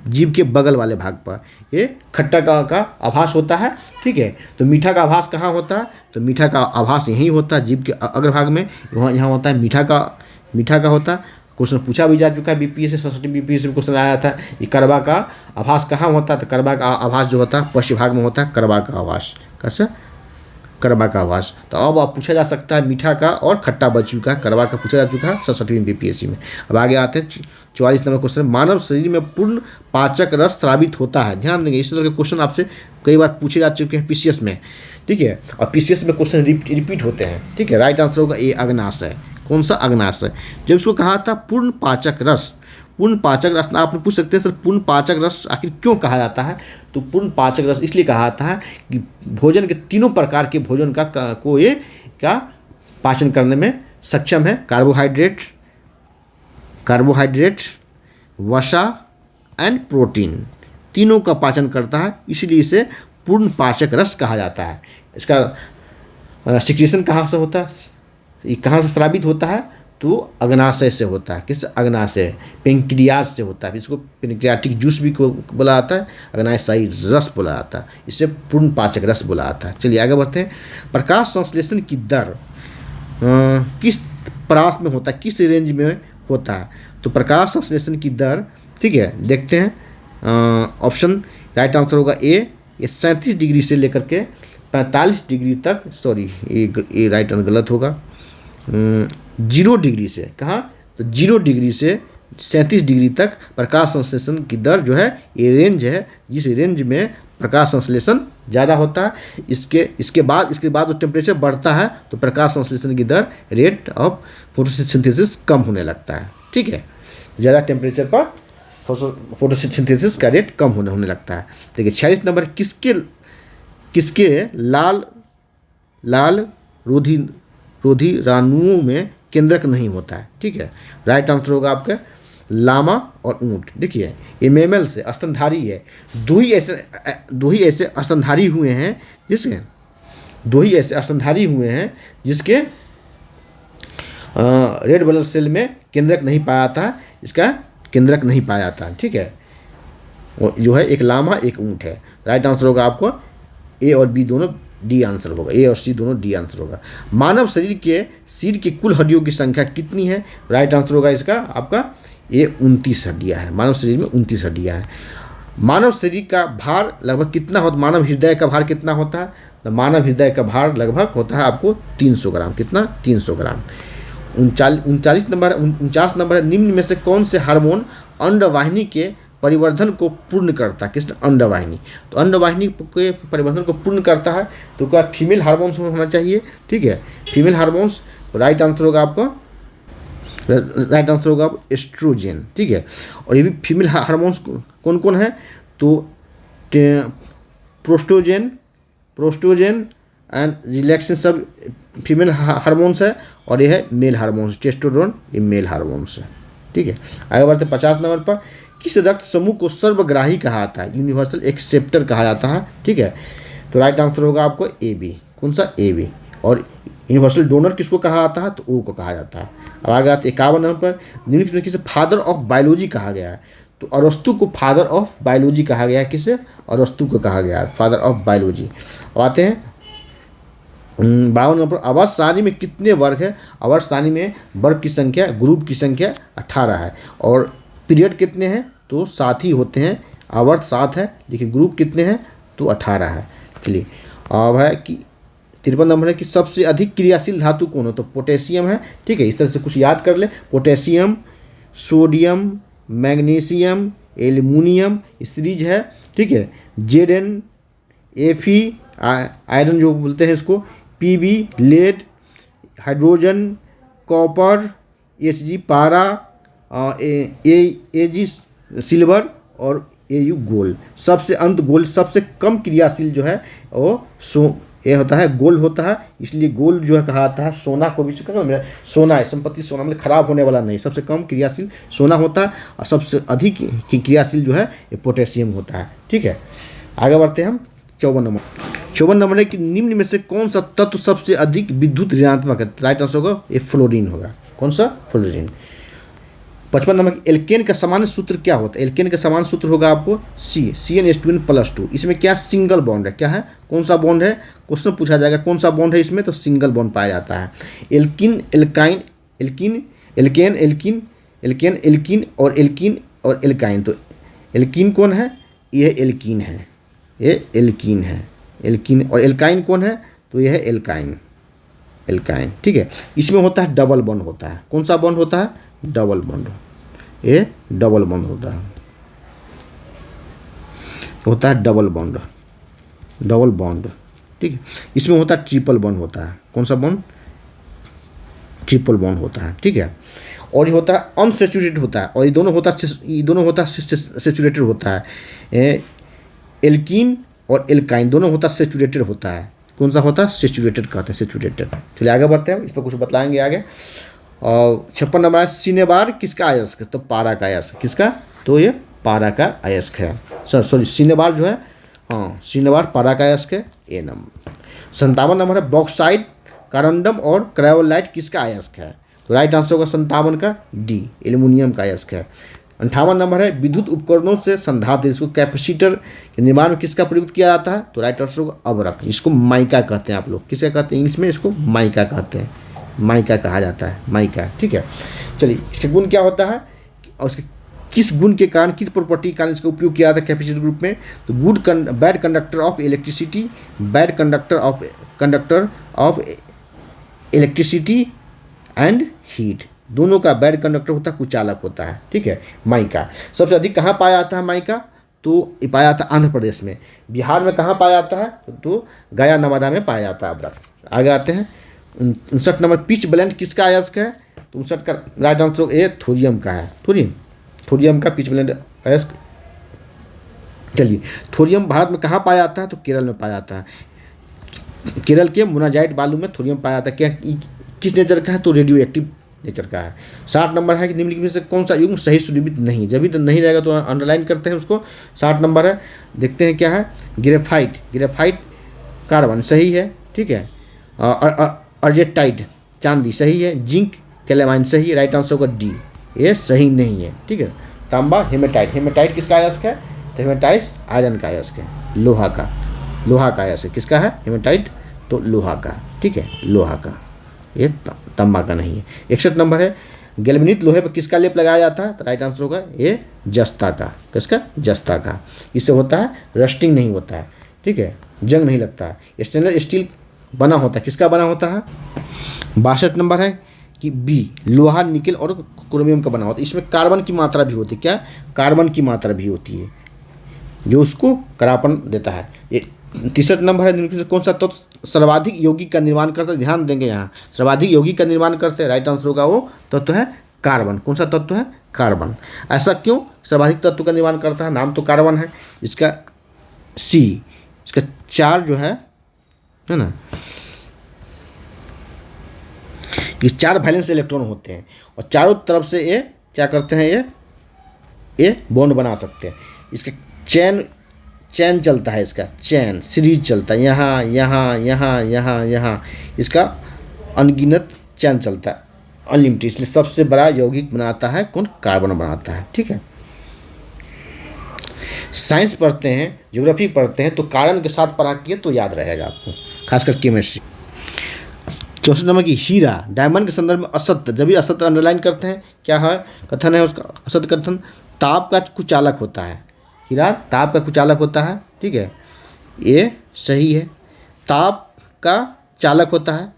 जीभ के बगल वाले भाग पर ये खट्टा का आभास होता है। ठीक है, तो मीठा का आभास कहाँ होता है? तो मीठा का आभास यहीं होता है, जीभ के अग्रभाग में। यहाँ होता है मीठा का होता है। क्वेश्चन पूछा भी जा चुका है बीपीएससी, 67 बीपीएससी में क्वेश्चन आया था, ये करवा का आभास कहाँ होता है? तो करवा का आभास जो होता है पश्चिम भाग में होता है, करवा का आभास। कैसे? करवा का आभास। तो अब आप पूछा जा सकता है मीठा का और खट्टा बच चुका है, करवा का पूछा जा चुका है 67वीं बीपीएससी में। अब आगे आते हैं 44 नंबर क्वेश्चन, मानव शरीर में पूर्ण पाचक रस स्रावित होता है। ध्यान देंगे, इस तरह के क्वेश्चन आपसे कई बार पूछे जा चुके हैं पीसीएस में। ठीक है, और पीसीएस में क्वेश्चन रिपीट होते हैं। ठीक है, राइट आंसर होगा ए, अग्नाशय। कौन सा? अग्नाशय। जब इसको कहा था पूर्ण पाचक रस, पूर्ण पाचक रस, आपने पूछ सकते हैं सर पूर्ण पाचक रस आखिर क्यों कहा जाता है? तो पूर्ण पाचक रस इसलिए कहा जाता है कि भोजन के तीनों प्रकार के भोजन को ये क्या पाचन करने में सक्षम है। कार्बोहाइड्रेट, वसा एंड प्रोटीन, तीनों का पाचन करता है, इसलिए इसे पूर्ण पाचक रस कहा जाता है। इसका सिक्रेशन कहाँ से होता है, ये कहाँ से स्रावित होता है? तो अग्नाशय से होता है। किस? अग्नाशय, पेंक्रियाज से होता है। इसको पेंक्रियाटिक जूस भी बोला जाता है, अग्नाशयी रस बोला जाता है, इसे पूर्ण पाचक रस बोला जाता है। चलिए आगे बढ़ते हैं। प्रकाश संश्लेषण की दर किस परास में होता है, किस रेंज में होता है? तो प्रकाश संश्लेषण की दर, ठीक है, देखते हैं ऑप्शन। राइट आंसर होगा ए, ये 37 डिग्री से लेकर के 45 डिग्री तक, सॉरी ये राइट आंसर गलत होगा, 0 डिग्री से, कहाँ? तो 0 डिग्री से 37 डिग्री तक प्रकाश संश्लेषण की दर जो है, ये रेंज है जिस रेंज में प्रकाश संश्लेषण ज़्यादा होता है। इसके बाद जो टेम्परेचर बढ़ता है तो प्रकाश संश्लेषण की दर, रेट ऑफ फोटोसिंथेसिस कम होने लगता है। ठीक है, ज़्यादा टेम्परेचर पर फोटोसिंथेसिस का रेट कम होने लगता है। देखिए 46 नंबर, किसके लाल रोधिराणुओं में केंद्रक नहीं होता है? ठीक है, राइट आंसर होगा आपका लामा और ऊँट। देखिए ये मेमल से स्तनधारी है, दो ही ऐसे स्तनधारी हुए हैं जिसके रेड ब्लड सेल में केंद्रक नहीं पाया था, इसका केंद्रक नहीं पाया था। ठीक है, वो जो है एक लामा एक ऊँट है। राइट आंसर होगा आपको ए और बी दोनों डी आंसर होगा, ए और सी दोनों डी आंसर होगा। मानव शरीर की कुल हड्डियों की संख्या कितनी है? राइट आंसर होगा इसका आपका ये 29 हड्डियाँ हैं। मानव शरीर में 29 हड्डियाँ हैं। मानव शरीर का भार लगभग कितना होता है? मानव हृदय का भार कितना होता है? तो मानव हृदय का भार लगभग होता है आपको 300 ग्राम। कितना? 300 ग्राम। 39 नंबर है, निम्न में से कौन से हार्मोन अंडवाहिनी के परिवर्धन को पूर्ण करता है? किसने? अंडवाहिनी। तो अंडवाहिनी के परिवर्धन को पूर्ण करता है तो क्या फीमेल हार्मोन्स होना चाहिए? ठीक है, फीमेल हार्मोन्स। राइट आंसर होगा आपका एस्ट्रोजन। ठीक है, और ये भी फीमेल हार्मोन्स कौन कौन है? तो प्रोस्टोजन एंड रिलैक्सेशन सब फीमेल हार्मोन्स है, और ये है मेल हार्मोन्स, टेस्टोस्टेरोन ये मेल हार्मोन्स है। ठीक है, आगे बढ़ते 50 नंबर पर, किस रक्त समूह को सर्वग्राही कहा जाता है? यूनिवर्सल एक्सेप्टर कहा जाता है। ठीक है, तो राइट आंसर होगा आपको ए बी। कौन सा? A B. और यूनिवर्सल डोनर किसको कहा जाता है? तो ओ को कहा जाता है। अब आगे आते 51 नंबर पर, निम्नलिखित में किसे फादर ऑफ बायोलॉजी कहा गया है? तो अरस्तु को फादर ऑफ बायोलॉजी कहा गया है। किसे? अरस्तु को कहा गया है फादर ऑफ बायोलॉजी। अब आते हैं 52 नंबर पर, आवर्त सारणी में कितने वर्ग है? आवर्त सारणी में वर्ग की संख्या, ग्रुप की संख्या 18 है, और पीरियड कितने हैं? तो 7 ही होते हैं। आवर्त 7 है, लेकिन ग्रुप कितने हैं? तो 18 है। चलिए, अब है कि 53 नंबर है कि सबसे अधिक क्रियाशील धातु कौन हो? तो पोटेशियम है। ठीक है, इस तरह से कुछ याद कर ले। Potassium, sodium, magnesium, aluminium series है। ठीक है, जेडन, एफी आयरन जो बोलते हैं इसको, PB lead, hydrogen, copper, HG पारा, एजी सिल्वर और एयू गोल्ड। सबसे अंत गोल्ड सबसे कम क्रियाशील जो है वो ये होता है, गोल्ड होता है। इसलिए गोल्ड जो है कहा जाता है, सोना को भी सोना है, संपत्ति सोना मतलब खराब होने वाला नहीं। सबसे कम क्रियाशील सोना होता है, और सबसे अधिक क्रियाशील जो है ये पोटेशियम होता है। ठीक है, आगे बढ़ते हैं हम 54 नंबर है कि निम्न में से कौन सा तत्व सबसे अधिक विद्युत ऋणात्मक है? राइट आंसर होगा ये फ्लोरीन होगा। कौन सा? फ्लोरीन। 55 नंबर, एल्केन का सामान्य सूत्र क्या होता है? एल्केन का सामान्य सूत्र होगा आपको CnH2n+2। इसमें क्या सिंगल बॉन्ड है? क्या है? कौन सा बॉन्ड है? क्वेश्चन पूछा जाएगा कौन सा बॉन्ड है इसमें, तो सिंगल बॉन्ड पाया जाता है। एल्किन, एल्काइन, एल्किन और एल्काइन। तो एल्किन कौन है? यह एल्किन है, ये एल्किन है। एल्किन और एल्काइन कौन है? तो यह है एल्काइन। ठीक है, इसमें होता है डबल बॉन्ड होता है। कौन सा बॉन्ड होता है? Double bond. ये डबल बॉन्ड होता है, डबल बॉन्ड। ठीक है, इसमें होता है ट्रिपल बॉन्ड होता है। कौन सा बॉन्ड? ट्रिपल बॉन्ड होता है। ठीक है, और ये होता है अनसेचुरेटेड होता है, और ये दोनों होता है सेचुरेटेड होता है। एल्कीन और एल्काइन दोनों होता है सेचुरेटेड होता है। कौन सा होता है? सेचुरेटेड कहते हैं, सेचुरेटेड। चलिए आगे बढ़ते हैं, इस पर कुछ बतलाएंगे आगे। और 56 नंबर है, सिनेबार किसका अयस्क है? तो पारा का अयस्क। किसका? तो ये पारा का अयस्क है। सॉरी सिनेबार जो है, हाँ सिनेबार पारा का अयस्क है। ए नंबर। 57 नंबर है, बॉक्साइट, कारंडम और क्रायोलाइट किसका अयस्क है? तो राइट आंसर होगा 57 का डी, एल्युमिनियम का अयस्क है। 58 नंबर है, विद्युत उपकरणों से संधारित्र, इसको कैपेसिटर के निर्माण में किसका प्रयुक्त किया जाता है? तो राइट आंसर होगा अबरख। इसको माइका कहते हैं आप लोग। किसका कहते हैं इंग्लिश में? इसको माइका कहते हैं, माइका कहा जाता है, माइका। ठीक है, चलिए इसके गुण क्या होता है और इसके किस गुण के कारण, किस प्रॉपर्टी के कारण इसका उपयोग किया जाता है कैपेसिटर ग्रुप में? तो bad conductor of electricity, bad conductor of electricity and heat, दोनों का बैड कंडक्टर होता है, कुचालक होता है। ठीक है, माइका सबसे अधिक कहाँ पाया जाता है? माइका तो ये पाया जाता है आंध्र प्रदेश में। बिहार में कहाँ पाया जाता है? तो गया नवादा में पाया जाता है अबरख। आगे आते हैं 59 नंबर, पिच ब्लेंड किसका अयस्क है? तो 59 का राइट आंसर ए थोरियम का है। थोरियम का पिच ब्लेंड अयस्क। चलिए, थोरियम भारत में कहाँ पाया जाता है? तो केरल में पाया जाता है। केरल के मोनाजाइट बालू में थोरियम पाया जाता है। क्या किस नेचर का है? तो रेडियो एक्टिव नेचर का है। 60 नंबर है कि निम्नलिखित में से कौन सा युग्म सही सुनिश्चित नहीं? जब भी तो नहीं रहेगा तो अंडरलाइन करते हैं उसको। 60 नंबर है, देखते हैं क्या है। ग्रेफाइट कार्बन सही है। ठीक है, अर्जेटाइट चांदी सही है। जिंक कैलेमाइन सही है। राइट आंसर होगा डी, ये सही नहीं है। ठीक है, तांबा हेमेटाइट किसका अयस्क है? तो हेमेटाइट आयरन का अयस्क है, लोहा का। लोहा का है, ऐसे किसका है हेमेटाइट, तो लोहा का, ठीक है, लोहा का, ये तांबा का नहीं है। 61 नंबर है, गैल्वेनिक लोहे पर किसका लेप लगाया जाता है, तो राइट आंसर होगा ये जस्ता का, किसका, जस्ता का। इससे होता है रस्टिंग नहीं होता है, ठीक है, जंग नहीं लगता है। स्टेनलेस स्टील बना होता है, किसका बना होता है। 62 नंबर है कि बी, लोहा निकल और क्रोमियम का बना होता है। इसमें कार्बन की मात्रा भी होती है, क्या, कार्बन की मात्रा भी होती है जो उसको करापन देता है। ये 63 नंबर है, निम्नलिखित में से कौन सा तत्व सर्वाधिक यौगिक का निर्माण करता है, ध्यान देंगे यहाँ, सर्वाधिक यौगिक का निर्माण करते हैं, राइट आंसर होगा वो तत्व है कार्बन। कौन सा तत्व है, कार्बन। ऐसा क्यों सर्वाधिक तत्व का निर्माण करता है, नाम तो कार्बन है, इसका सी, इसका 4 जो है ना, ये 4 वैलेंस इलेक्ट्रॉन होते हैं और चारों तरफ से ये क्या करते हैं, ये बॉन्ड बना सकते हैं। इसका चैन चलता है, इसका चैन सीरीज चलता है, यहाँ यहाँ यहाँ यहाँ यहाँ, इसका अनगिनत चैन चलता है, अनलिमिटेड। इसलिए सबसे बड़ा यौगिक बनाता है कौन, कार्बन बनाता है, ठीक है। साइंस पढ़ते हैं, ज्योग्राफी पढ़ते हैं तो कारण के साथ पढ़ा किए तो याद रहेगा आपको, खासकर केमिस्ट्री। 64 नंबर की हीरा डायमंड के संदर्भ में असत्य, जब भी असत्य अंडरलाइन करते हैं क्या है, कथन है उसका, असत्य कथन, ताप का कुचालक होता है, हीरा ताप का कुचालक होता है, ठीक है, ये सही है। ताप का चालक होता है,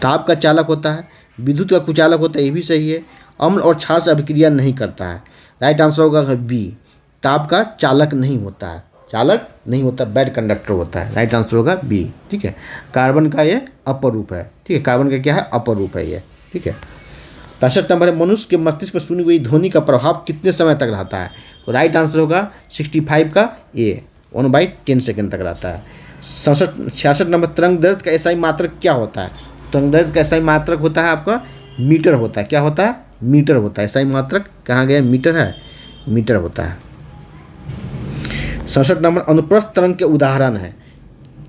ताप का चालक होता है, विद्युत का कुचालक होता है, ये भी सही है। अम्ल और क्षार से अभिक्रिया नहीं करता है, राइट आंसर होगा बी, ताप का चालक नहीं होता है, चालक नहीं होता, बैड कंडक्टर होता है, राइट आंसर होगा बी, ठीक है। कार्बन का ये अपर रूप है, ठीक है, कार्बन का क्या है, अपर रूप है ये, ठीक है। 65 नंबर है, मनुष्य के मस्तिष्क पर सुनी हुई ध्वनि का प्रभाव कितने समय तक रहता है, तो राइट आंसर होगा 65 का ए, 1/10 सेकेंड तक रहता है। 66 नंबर, तरंग दैर्ध्य का एसआई मात्रक क्या होता है, तरंग दैर्ध्य का एसआई मात्रक होता है आपका मीटर होता है, क्या होता है, मीटर होता है। एसआई मात्रक कहाँ गया, मीटर है, मीटर होता है। 67 नंबर, अनुप्रस्थ तरंग के उदाहरण है,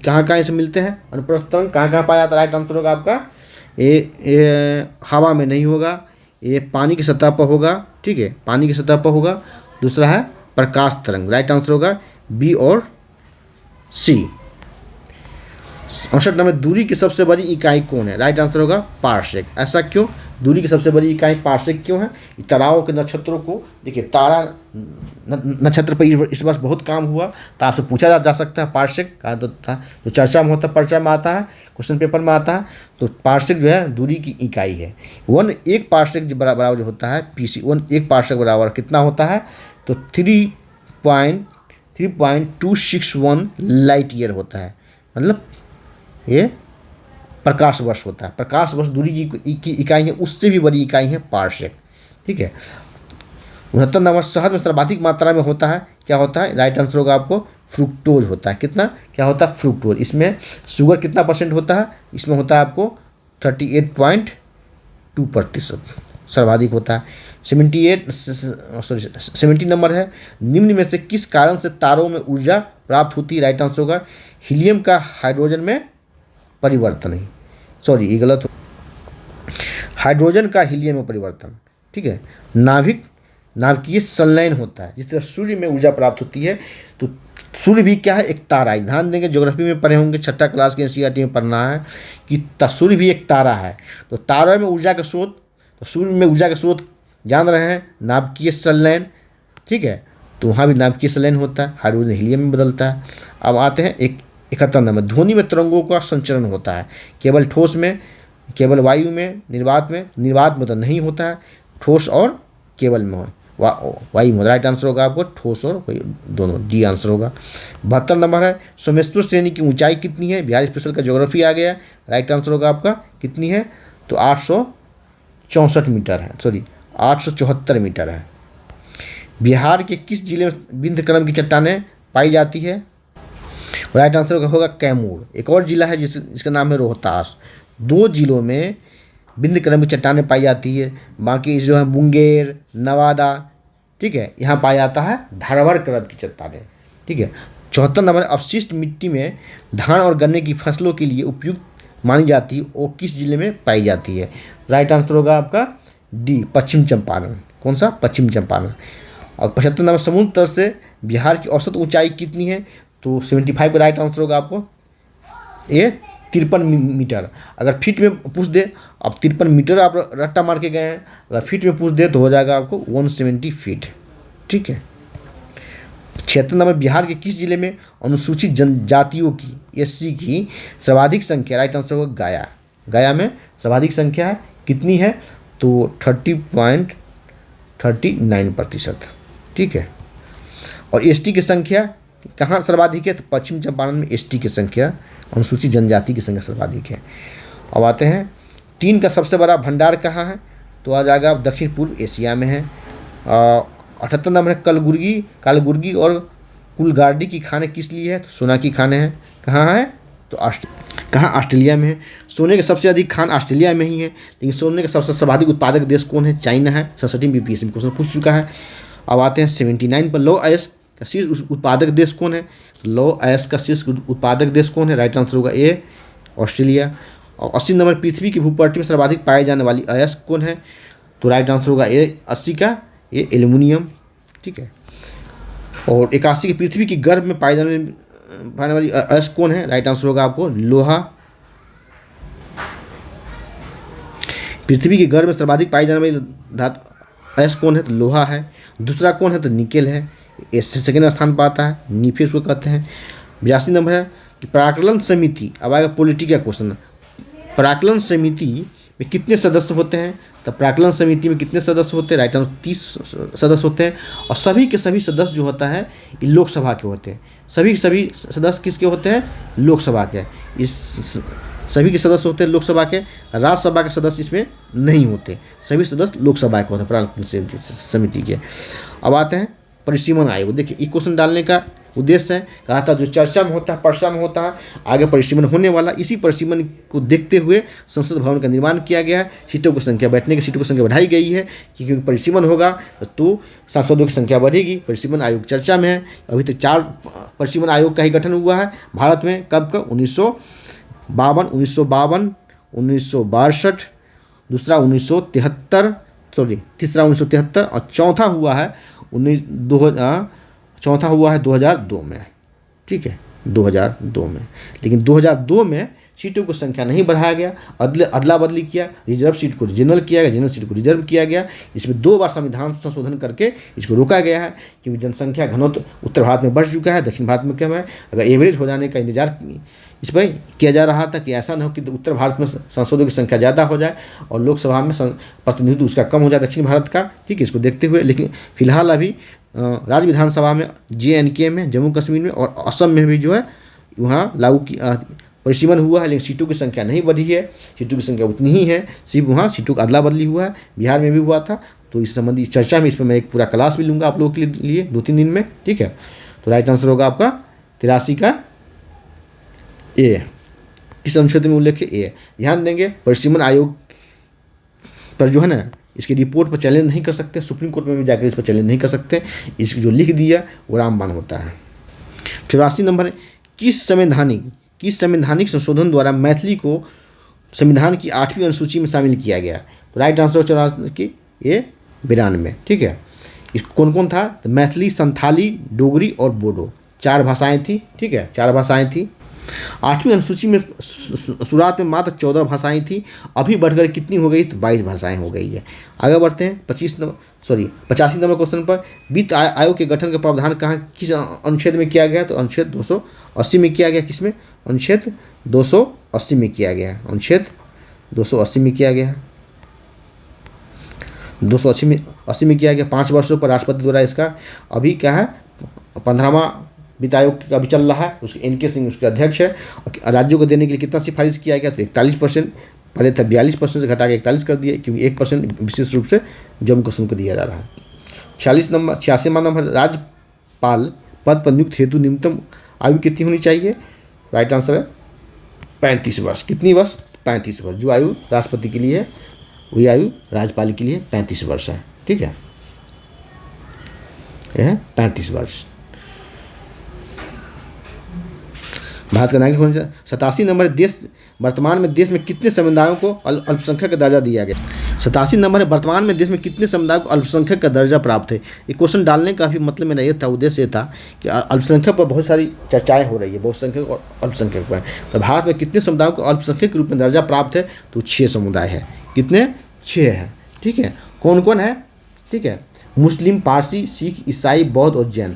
कहाँ कहाँ इसे मिलते हैं, अनुप्रस्थ तरंग कहाँ कहाँ पाया जाता है, राइट आंसर होगा आपका ये हवा में नहीं होगा, ये पानी की सतह पर होगा, ठीक है, पानी की सतह पर होगा। दूसरा है प्रकाश तरंग, राइट आंसर होगा बी और सी। 68 नंबर, दूरी की सबसे बड़ी इकाई कौन है, राइट आंसर होगा पार्सेक। ऐसा क्यों, दूरी की सबसे बड़ी इकाई पार्सेक क्यों है, ताराओं के नक्षत्रों को देखिए, तारा नक्षत्र पर इस वर्ष बहुत काम हुआ, तो आपसे पूछा जा सकता है पार्सेक का, तो चर्चा में होता है, पर्चा में आता है, क्वेश्चन पेपर में आता है। तो पार्सेक जो है दूरी की इकाई है। 1 पार्सेक जो बराबर जो होता है पीसी, 1 पार्सेक बराबर कितना होता है, तो 3.261 लाइट ईयर होता है, मतलब ये प्रकाश वर्ष होता है। प्रकाश वर्ष दूरी की इकाई है, उससे भी बड़ी इकाई है पार्सेक, ठीक है। 69 नंबर, शहद में सर्वाधिक मात्रा में होता है, क्या होता है, राइट आंसर होगा आपको फ्रुक्टोज होता है, कितना, क्या होता है, फ्रुक्टोज। इसमें शुगर कितना % होता है, इसमें होता है आपको 38.2% सर्वाधिक होता है। 70 नंबर है, निम्न में से किस कारण से तारों में ऊर्जा प्राप्त होती है, राइट आंसर होगा हीलियम का हाइड्रोजन में परिवर्तन है, सॉरी ये गलत हो, हाइड्रोजन का हीलियम में परिवर्तन, ठीक है। नाभिकीय संलयन होता है, जिस तरह सूर्य में ऊर्जा प्राप्त होती है, तो सूर्य भी क्या है, एक तारा है। ध्यान देंगे, ज्योग्राफी में पढ़े होंगे, 6ठी क्लास के एनसीईआरटी में पढ़ना है कि सूर्य भी एक तारा है। तो तारा में ऊर्जा का स्रोत, तो सूर्य में ऊर्जा का स्रोत जान रहे हैं, नाभिकीय संलयन, ठीक है, तो वहाँ भी नाभिकीय संलयन होता है, हाइड्रोजन हीलियम में बदलता है। अब आते हैं 71 नंबर, ध्वनि में तरंगों का संचरण होता है, केवल ठोस में, केवल वायु में, निर्वात में तो नहीं होता है, ठोस और केवल में वायु में, राइट आंसर होगा आपको ठोस और दोनों, डी आंसर होगा। 72 नंबर है, सोमेश्वर श्रेणी की ऊंचाई कितनी है, बिहार स्पेशल का ज्योग्राफी आ गया, राइट आंसर होगा आपका कितनी है, तो 864 मीटर है, सॉरी 874 मीटर है। बिहार के किस जिले में विंध्यक्रम की चट्टानें पाई जाती है, राइट आंसर होगा कैमूर। एक और जिला है जिसका नाम है रोहतास। 2 जिलों में विंध्यक्रम की चट्टानें पाई जाती है, बाकी जो है मुंगेर, नवादा, ठीक है, यहाँ पाया जाता है धारवाड़ क्रम की चट्टानें, ठीक है। 74 नंबर, अपशिष्ट मिट्टी में धान और गन्ने की फसलों के लिए उपयुक्त मानी जाती है, वो किस जिले में पाई जाती है, राइट आंसर होगा आपका डी, पश्चिम चंपारण। कौन सा, पश्चिम चंपारण। और 75 नंबर समुद्र तल से बिहार की औसत ऊंचाई कितनी है, तो 75 का राइट आंसर होगा आपको ये 53 मीटर। अगर फीट में पूछ दे, अब 53 मीटर आप रट्टा मार के गए हैं, अगर फीट में पूछ दे तो हो जाएगा आपको 170 फीट। ठीक है। 76 नंबर बिहार के किस जिले में अनुसूचित जनजातियों की SC की सर्वाधिक संख्या, राइट आंसर होगा गया। गया में सर्वाधिक संख्या है, कितनी है, तो 30.39%। ठीक है। और ST की संख्या कहाँ सर्वाधिक है, तो पश्चिम चंपारण में ST की संख्या, अनुसूचित जनजाति की संख्या सर्वाधिक है। अब आते हैं टीन का सबसे बड़ा भंडार कहाँ है, तो आ जाएगा दक्षिण पूर्व एशिया में है। 78 नंबर है कालबुर्गी और कुलगार्डी की खाने किस लिए है, तो सोना की खाने हैं। कहाँ है, तो ऑस्ट्रेलिया में है। सोने के सबसे अधिक खान ऑस्ट्रेलिया में ही है, लेकिन सोने का सबसे सर्वाधिक उत्पादक देश कौन है, चाइना है। 67 BPSC में क्वेश्चन पूछ चुका है। अब आते हैं 79 पर लौह अयस्क का शीर्ष उत्पादक देश कौन है, लौह अयस्क का शीर्ष उत्पादक देश कौन है, राइट आंसर होगा ए ऑस्ट्रेलिया। और 80 नंबर पृथ्वी की भूपट्टी में सर्वाधिक पाए जाने वाली अयस्क कौन है, तो राइट आंसर होगा ए 80 का ये एल्युमिनियम। ठीक है। और 81 की पृथ्वी की गर्भ में पाए जाने वाली अयस्क कौन है, राइट आंसर होगा आपको लोहा। पृथ्वी के गर्भ में सर्वाधिक पाई जाने वाली धातु अयस्क कौन है, तो लोहा है। दूसरा कौन है, तो निकेल है, इससे सेकेंड स्थान पर आता है, नीफे उसको कहते हैं। 82 नंबर है कि प्राक्कलन समिति, अब आएगा पॉलिटी का क्वेश्चन। प्राक्कलन समिति में कितने सदस्य होते हैं, तो प्राक्कलन समिति में कितने सदस्य होते हैं, राइट आंसर 30 सदस्य होते हैं। और सभी के सभी सदस्य जो होता है ये लोकसभा के होते हैं। सभी सदस्य किसके होते हैं, लोकसभा के। इस सभी के सदस्य होते हैं लोकसभा के, राज्यसभा के सदस्य इसमें नहीं होते, सभी सदस्य लोकसभा के होते हैं प्राक्कलन समिति के। अब आते हैं परिसीमन आयोग। देखिए ये क्वेश्चन डालने का उद्देश्य है, कहा था जो चर्चा में होता है, पर्चा में होता है, आगे परिसीमन होने वाला, इसी परिसीमन को देखते हुए संसद भवन का निर्माण किया गया है। सीटों की संख्या, बैठने की सीटों की संख्या बढ़ाई गई है, क्योंकि परिसीमन होगा तो सांसदों की संख्या बढ़ेगी। परिसीमन आयोग चर्चा में है। अभी तक 4 परिसीमन आयोग का ही गठन हुआ है भारत में। कब का, 1952, 1962, दूसरा 1973, तीसरा 1973 और चौथा हुआ है 2002 में। ठीक है, 2002 में। लेकिन 2002 में सीटों की संख्या नहीं बढ़ाया गया, अदला बदली किया, रिजर्व सीट को जनरल किया गया, जनरल सीट को रिजर्व किया गया। इसमें 2 बार संविधान संशोधन करके इसको रोका गया है, क्योंकि जनसंख्या घनत्व उत्तर भारत में बढ़ चुका है, दक्षिण भारत में कम है। अगर एवरेज हो जाने का इंतजार इस पर किया जा रहा था कि ऐसा न हो कि उत्तर भारत में सांसदों की संख्या ज़्यादा हो जाए और लोकसभा में प्रतिनिधित्व उसका कम हो जाए दक्षिण भारत का। ठीक है, इसको देखते हुए। लेकिन फिलहाल अभी राज्य विधानसभा में JNK में, जम्मू कश्मीर में और असम में भी जो है वहाँ लागू की परिसीमन हुआ है, लेकिन सीटों की संख्या नहीं बढ़ी है, सीटों की संख्या उतनी ही है, सिर्फ वहाँ सीटों का अदला बदली हुआ है। बिहार में भी हुआ था। तो इस संबंधी चर्चा में इस पर मैं एक पूरा क्लास भी लूँगा आप लोगों के लिए 2-3 दिन में। ठीक है, तो राइट आंसर होगा आपका 83 का ए। किस अनुच्छेद में उल्लेख है, ए। ध्यान देंगे परिसीमन आयोग पर जो है ना, इसकी रिपोर्ट पर चैलेंज नहीं कर सकते, सुप्रीम कोर्ट में भी जाकर इस पर चैलेंज नहीं कर सकते। इसकी जो लिख दिया वो रामबाण होता है। 84 नंबर है किस संवैधानिक संशोधन द्वारा मैथिली को संविधान की 8वीं अनुसूची में शामिल किया गया, तो राइट आंसर 84 की ये 92। ठीक है, इस कौन था, तो मैथिली, संथाली, डोगरी और बोडो 4 भाषाएं थी। ठीक है, 4 भाषाएं थी। 8वीं अनुसूची में शुरुआत में मात्र 14 भाषाएं थी, अभी बढ़कर कितनी हो गई, तो 22 भाषाएं हो गई है। आगे बढ़ते हैं 85 नंबर क्वेश्चन पर। वित्त आयोग के गठन का प्रावधान कहाँ, किस अनुच्छेद में किया गया, तो अनुच्छेद 280 में किया गया। किसमें, अनुच्छेद 280 में किया गया, अनुच्छेद 280 में किया गया, 280 में किया गया। 5 वर्षों पर राष्ट्रपति द्वारा इसका अभी क्या है 15वां वित्त आयोग का अभी चल रहा है, उसके NK सिंह उसके अध्यक्ष है। राज्यों को देने के लिए कितना सिफारिश किया गया, तो 41%, पहले था 42% से घटा के 41 कर दिया, क्योंकि 1% विशेष रूप से जम्मू कश्मीर को दिया जा रहा है। 86 नंबर राज्यपाल पद पर नियुक्त हेतु न्यूनतम आयु कितनी होनी चाहिए, राइट आंसर है 35 वर्ष। कितनी वर्ष, 35 वर्ष। जो आयु राष्ट्रपति के लिए है वही आयु राज्यपाल के लिए 35 वर्ष है। ठीक है, यह है 35 वर्ष। भारत का नागरिक होने से 87 नंबर वर्तमान में देश में कितने समुदायों को अल्पसंख्यक का दर्जा दिया गया, 87 नंबर है, वर्तमान में देश में कितने समुदाय को अल्पसंख्यक का दर्जा प्राप्त है। ये क्वेश्चन डालने का भी मतलब मेरा ये था, उद्देश्य ये था कि अल्पसंख्यक पर बहुत सारी चर्चाएं हो रही है, बहुसंख्यक और अल्पसंख्यक पर। तो भारत में कितने समुदायों को अल्पसंख्यक के रूप में दर्जा प्राप्त है, तो 6 समुदाय है। कितने? 6 है। ठीक है, कौन कौन है? ठीक है, मुस्लिम, पारसी, सिख, ईसाई, बौद्ध और जैन।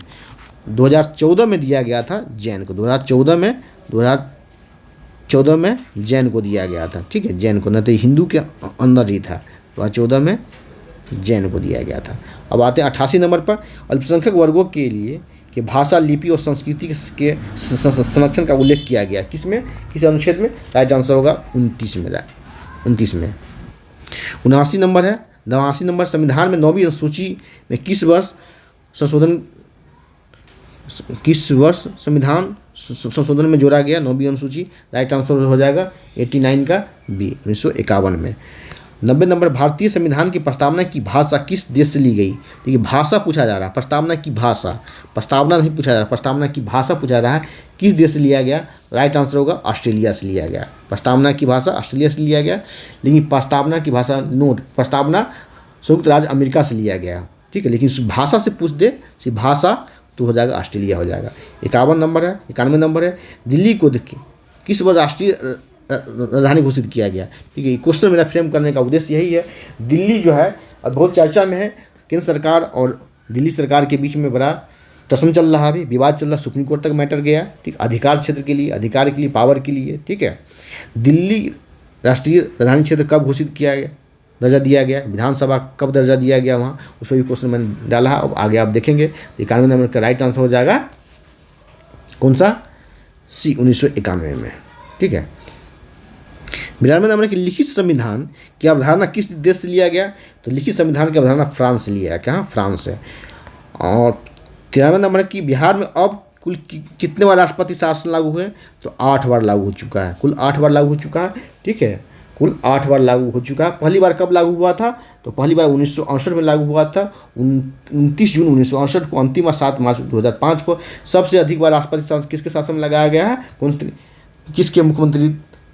2014 में दिया गया था जैन को, 2014 में जैन को दिया गया था। ठीक है, जैन को, न तो हिंदू के अंदर ही था, 2014 में जैन को दिया गया था। अब आते हैं 88 नंबर पर, अल्पसंख्यक वर्गों के लिए कि भाषा, लिपि और संस्कृति के संरक्षण का उल्लेख किया गया। किसमें? किस अनुच्छेद में? राइट आंसर होगा 29 में। 29 में। 79 नंबर है, 89 नंबर, संविधान में 9वीं अनुसूची में किस वर्ष संविधान संशोधन में जोड़ा गया? 9वीं अनुसूची। राइट आंसर हो जाएगा 89 का बी, 1951 में। 90 नंबर, भारतीय संविधान की प्रस्तावना की भाषा किस देश से ली गई? देखिए, भाषा पूछा जा रहा है, प्रस्तावना की भाषा, प्रस्तावना नहीं पूछा जा रहा, प्रस्तावना की भाषा पूछा रहा है, किस देश से लिया गया? राइट आंसर होगा ऑस्ट्रेलिया से लिया गया। प्रस्तावना की भाषा ऑस्ट्रेलिया से लिया गया, लेकिन प्रस्तावना की भाषा नोट, प्रस्तावना संयुक्त राज्य अमेरिका से लिया गया। ठीक है, लेकिन भाषा से पूछ दे, सिर्फ भाषा, तो हो जाएगा ऑस्ट्रेलिया हो जाएगा। 91 नंबर है, 91 नंबर है, दिल्ली को देखिए किस वर्ष राष्ट्रीय राजधानी घोषित किया गया? ठीक है, क्वेश्चन मेरा फ्रेम करने का उद्देश्य यही है। दिल्ली जो है अब बहुत चर्चा में है, केंद्र सरकार और दिल्ली सरकार के बीच में बड़ा टसन चल रहा है, अभी विवाद चल रहा, सुप्रीम कोर्ट तक मैटर गया। ठीक, अधिकार क्षेत्र के लिए, अधिकार के लिए, पावर के लिए। ठीक है, दिल्ली राष्ट्रीय राजधानी क्षेत्र कब घोषित किया गया, दर्जा दिया गया, विधानसभा कब दर्जा दिया गया वहाँ, उस पर भी क्वेश्चन मैंने डाला है। अब आगे आप देखेंगे। 91 नंबर का राइट आंसर हो जाएगा कौन सा? सी, 1991 में। ठीक है, 92 नंबर की लिखित संविधान की अवधारणा किस देश से लिया गया? तो लिखित संविधान की अवधारणा फ्रांस से लिया है। कहाँ? फ्रांस है। और 93 नंबर की बिहार में अब कुल कितने बार राष्ट्रपति शासन लागू हुए? तो 8 बार लागू हो चुका है, कुल 8 बार लागू हो चुका है। ठीक है, कुल 8 बार लागू हो चुका है। पहली बार कब लागू हुआ था? तो पहली बार 1968 में लागू हुआ था, 29 जून 1968 को, अंतिम 7 मार्च 2005 को। सबसे अधिक बार राष्ट्रपति शासन किसके शासन में लगाया गया है? किसके मुख्यमंत्री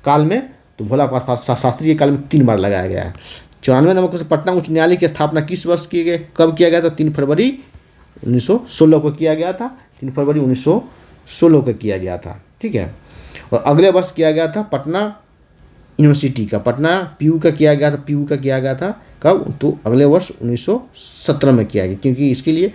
काल में? तो भोला प्रसाद शास्त्री के काल में 3 बार लगाया गया है। 94 नंबर को, पटना उच्च न्यायालय की स्थापना किस वर्ष की गई? कब किया गया था? 3 फरवरी 1916 को किया गया था। 3 फरवरी 1916 को किया गया था। ठीक है, और अगले वर्ष किया गया था पटना यूनिवर्सिटी का, पटना पीयू का किया गया था। पीयू का किया गया था कब? तो अगले वर्ष 1917 में किया गया, क्योंकि इसके लिए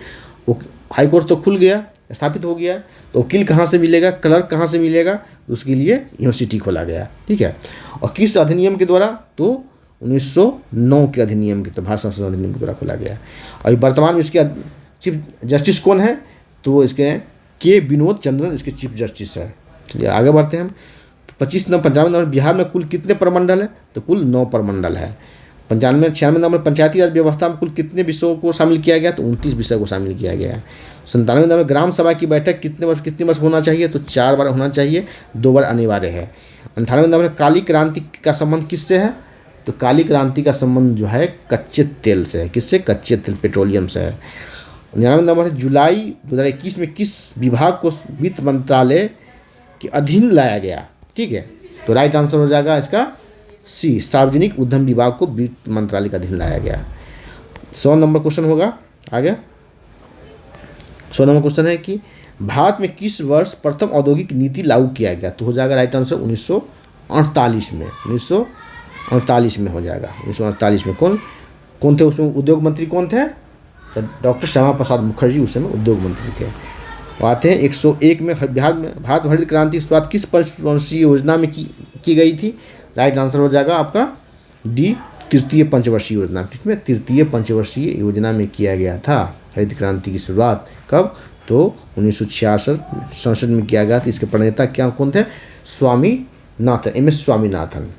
हाई कोर्ट तो खुल गया, स्थापित हो गया, तो वकील कहाँ से मिलेगा, क्लर्क कहाँ से मिलेगा? उसके लिए यूनिवर्सिटी खोला गया। ठीक है, और किस अधिनियम के द्वारा? तो 1909 के अधिनियम के, तो भारत संसद अधिनियम के द्वारा खोला गया। और वर्तमान में इसके चीफ जस्टिस कौन है? तो इसके के विनोद चंद्रन इसके चीफ जस्टिस है। चलिए आगे बढ़ते हैं हम। 95 नंबर, बिहार में कुल कितने प्रमंडल है? तो कुल 9 प्रमंडल है। 96 नंबर, पंचायती राज व्यवस्था में कुल कितने विषयों को शामिल किया गया? तो 29 विषय को शामिल किया गया है। 97 नंबर, ग्राम सभा की बैठक कितने वर्ष होना चाहिए? तो 4 बार होना चाहिए, 2 बार अनिवार्य है। 98 नंबर, काली क्रांति का संबंध किससे है? तो काली क्रांति का संबंध जो है कच्चे तेल से है। किससे? कच्चे तेल, पेट्रोलियम से है। 99 नंबर, जुलाई 2021 में किस विभाग को वित्त मंत्रालय के अधीन लाया गया? ठीक है, तो राइट आंसर हो जाएगा इसका सी, सार्वजनिक उद्यम विभाग को वित्त मंत्रालय का अधीन लाया गया। 100 नंबर क्वेश्चन होगा आगे। 100 नंबर क्वेश्चन है कि भारत में किस वर्ष प्रथम औद्योगिक नीति लागू किया गया? तो हो जाएगा राइट आंसर 1948 में। 1948 में हो जाएगा। 1948 में कौन थे उसमें उद्योग मंत्री? कौन थे? तो डॉक्टर श्यामा प्रसाद मुखर्जी उस समय उद्योग मंत्री थे। आते हैं 101 में, बिहार में भारत हरित क्रांति की शुरुआत किस पंचवर्षीय योजना में की गई थी? राइट आंसर हो जाएगा आपका डी, तृतीय पंचवर्षीय योजना। किसमें? तृतीय पंचवर्षीय योजना में किया गया था हरित क्रांति की शुरुआत। कब? तो 1966 संसद में किया गया था। इसके प्रणेता क्या कौन थे? स्वामीनाथन, MS स्वामीनाथन।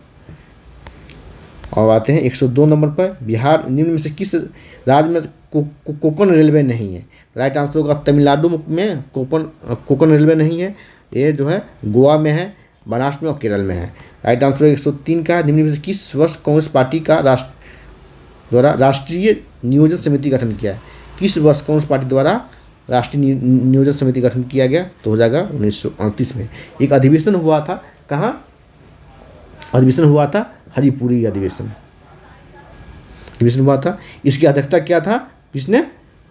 और आते हैं 102 नंबर पर, बिहार निम्न में से किस राज्य में कोंकण रेलवे नहीं है? राइट आंसर होगा तमिलनाडु में कोंकण रेलवे नहीं है, ये जो है गोवा में है, महाराष्ट्र में और केरल में है। राइट आंसर 103 का, निम्न में से किस वर्ष कांग्रेस पार्टी का द्वारा राष्ट्रीय नियोजन समिति गठन किया है? किस वर्ष कांग्रेस पार्टी द्वारा राष्ट्रीय नियोजन समिति गठन किया गया? तो हो जाएगा 1938 में। एक अधिवेशन हुआ था, कहाँ अधिवेशन हुआ था? हरिपुरी अधिवेशन। डिवीजन हुआ था। इसकी अध्यक्षता क्या था, किसने,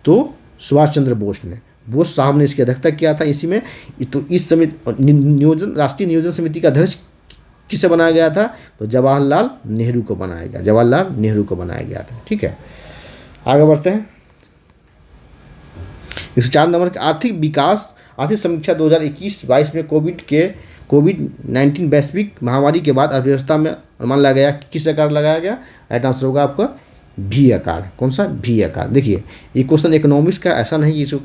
तो सुभाष चंद्र बोस ने, बोस साहब ने इसकी अध्यक्षता किया था इसी में। तो इस समिति नियोजन, राष्ट्रीय नियोजन समिति का अध्यक्ष किसे बनाया गया था, तो जवाहरलाल नेहरू को बनाया गया, जवाहरलाल नेहरू को बनाया गया था। ठीक है, आगे बढ़ते हैं। 104 नंबर के आर्थिक विकास, आर्थिक समीक्षा 2021-22 में कोविड-19 वैश्विक महामारी के बाद अर्थव्यवस्था में अनुमान लगाया गया, किस आकार लगाया गया, राइट आंसर होगा आपका भी आकार। कौन सा, भी आकार। देखिए ये क्वेश्चन इकोनॉमिक्स का ऐसा नहीं कि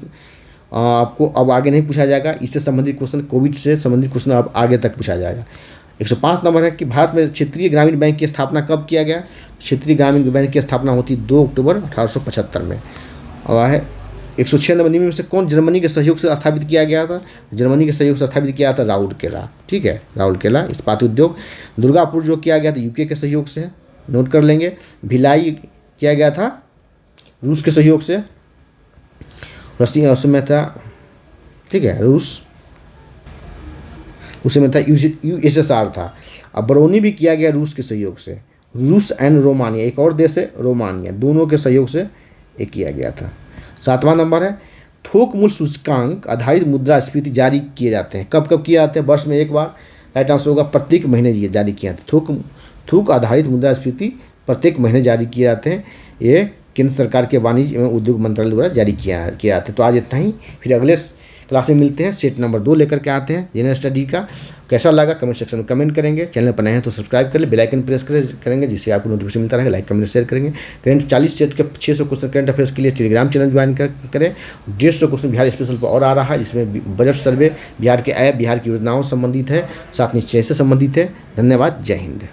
आपको अब आगे नहीं पूछा जाएगा, इससे संबंधित क्वेश्चन, कोविड से संबंधित क्वेश्चन अब आगे तक पूछा जाएगा। 105 नंबर है कि भारत में क्षेत्रीय ग्रामीण बैंक की स्थापना कब किया गया। क्षेत्रीय ग्रामीण बैंक की स्थापना होती 2 अक्टूबर 1875 में। और है 106 नंबर, निम्न में से कौन जर्मनी के सहयोग से स्थापित किया गया था। जर्मनी के सहयोग से स्थापित किया था राउरकेला। ठीक है, राउरकेला इस्पात उद्योग। दुर्गापुर जो किया गया था यूके के सहयोग से, नोट कर लेंगे। भिलाई किया गया था रूस के सहयोग से, रसिया उसमें था, ठीक है, रूस उसमें था, यूएसएसआर था। अब बरौनी भी किया गया रूस के सहयोग से, रूस एंड रोमानिया, एक और देश है रोमानिया, दोनों के सहयोग से ये किया गया था। 7वां नंबर है थोक मूल्य सूचकांक आधारित मुद्रास्फीति जारी किए जाते हैं, कब कब किए जाते हैं, वर्ष में एक बार, राइट आंसर होगा प्रत्येक महीने ये जारी किए जाते हैं। थोक आधारित मुद्रास्फीति प्रत्येक महीने जारी किए जाते हैं, ये केंद्र सरकार के वाणिज्य एवं उद्योग मंत्रालय द्वारा जारी किया जाते हैं। तो आज इतना ही, फिर अगले क्लास में मिलते हैं, सेट नंबर 2 लेकर के आते हैं जनरल स्टडी का। कैसा लगा कमेंट सेक्शन में कमेंट करेंगे, चैनल पर नए हैं तो सब्सक्राइब कर ले, बेल आइकन प्रेस करेंगे जिससे आपको नोटिफिकेशन मिलता रहेगा, लाइक कमेंट शेयर करेंगे। करंट 40 सेट के 600 क्वेश्चन करंट अफेयर्स के लिए टेलीग्राम चैनल ज्वाइन करें। 150 क्वेश्चन बिहार स्पेशल पर और आ रहा है, जिसमें बजट सर्वे, बिहार के ऐप, बिहार की योजनाओं से संबंधित है, साथ निश्चय से संबंधित है। धन्यवाद, जय हिंद।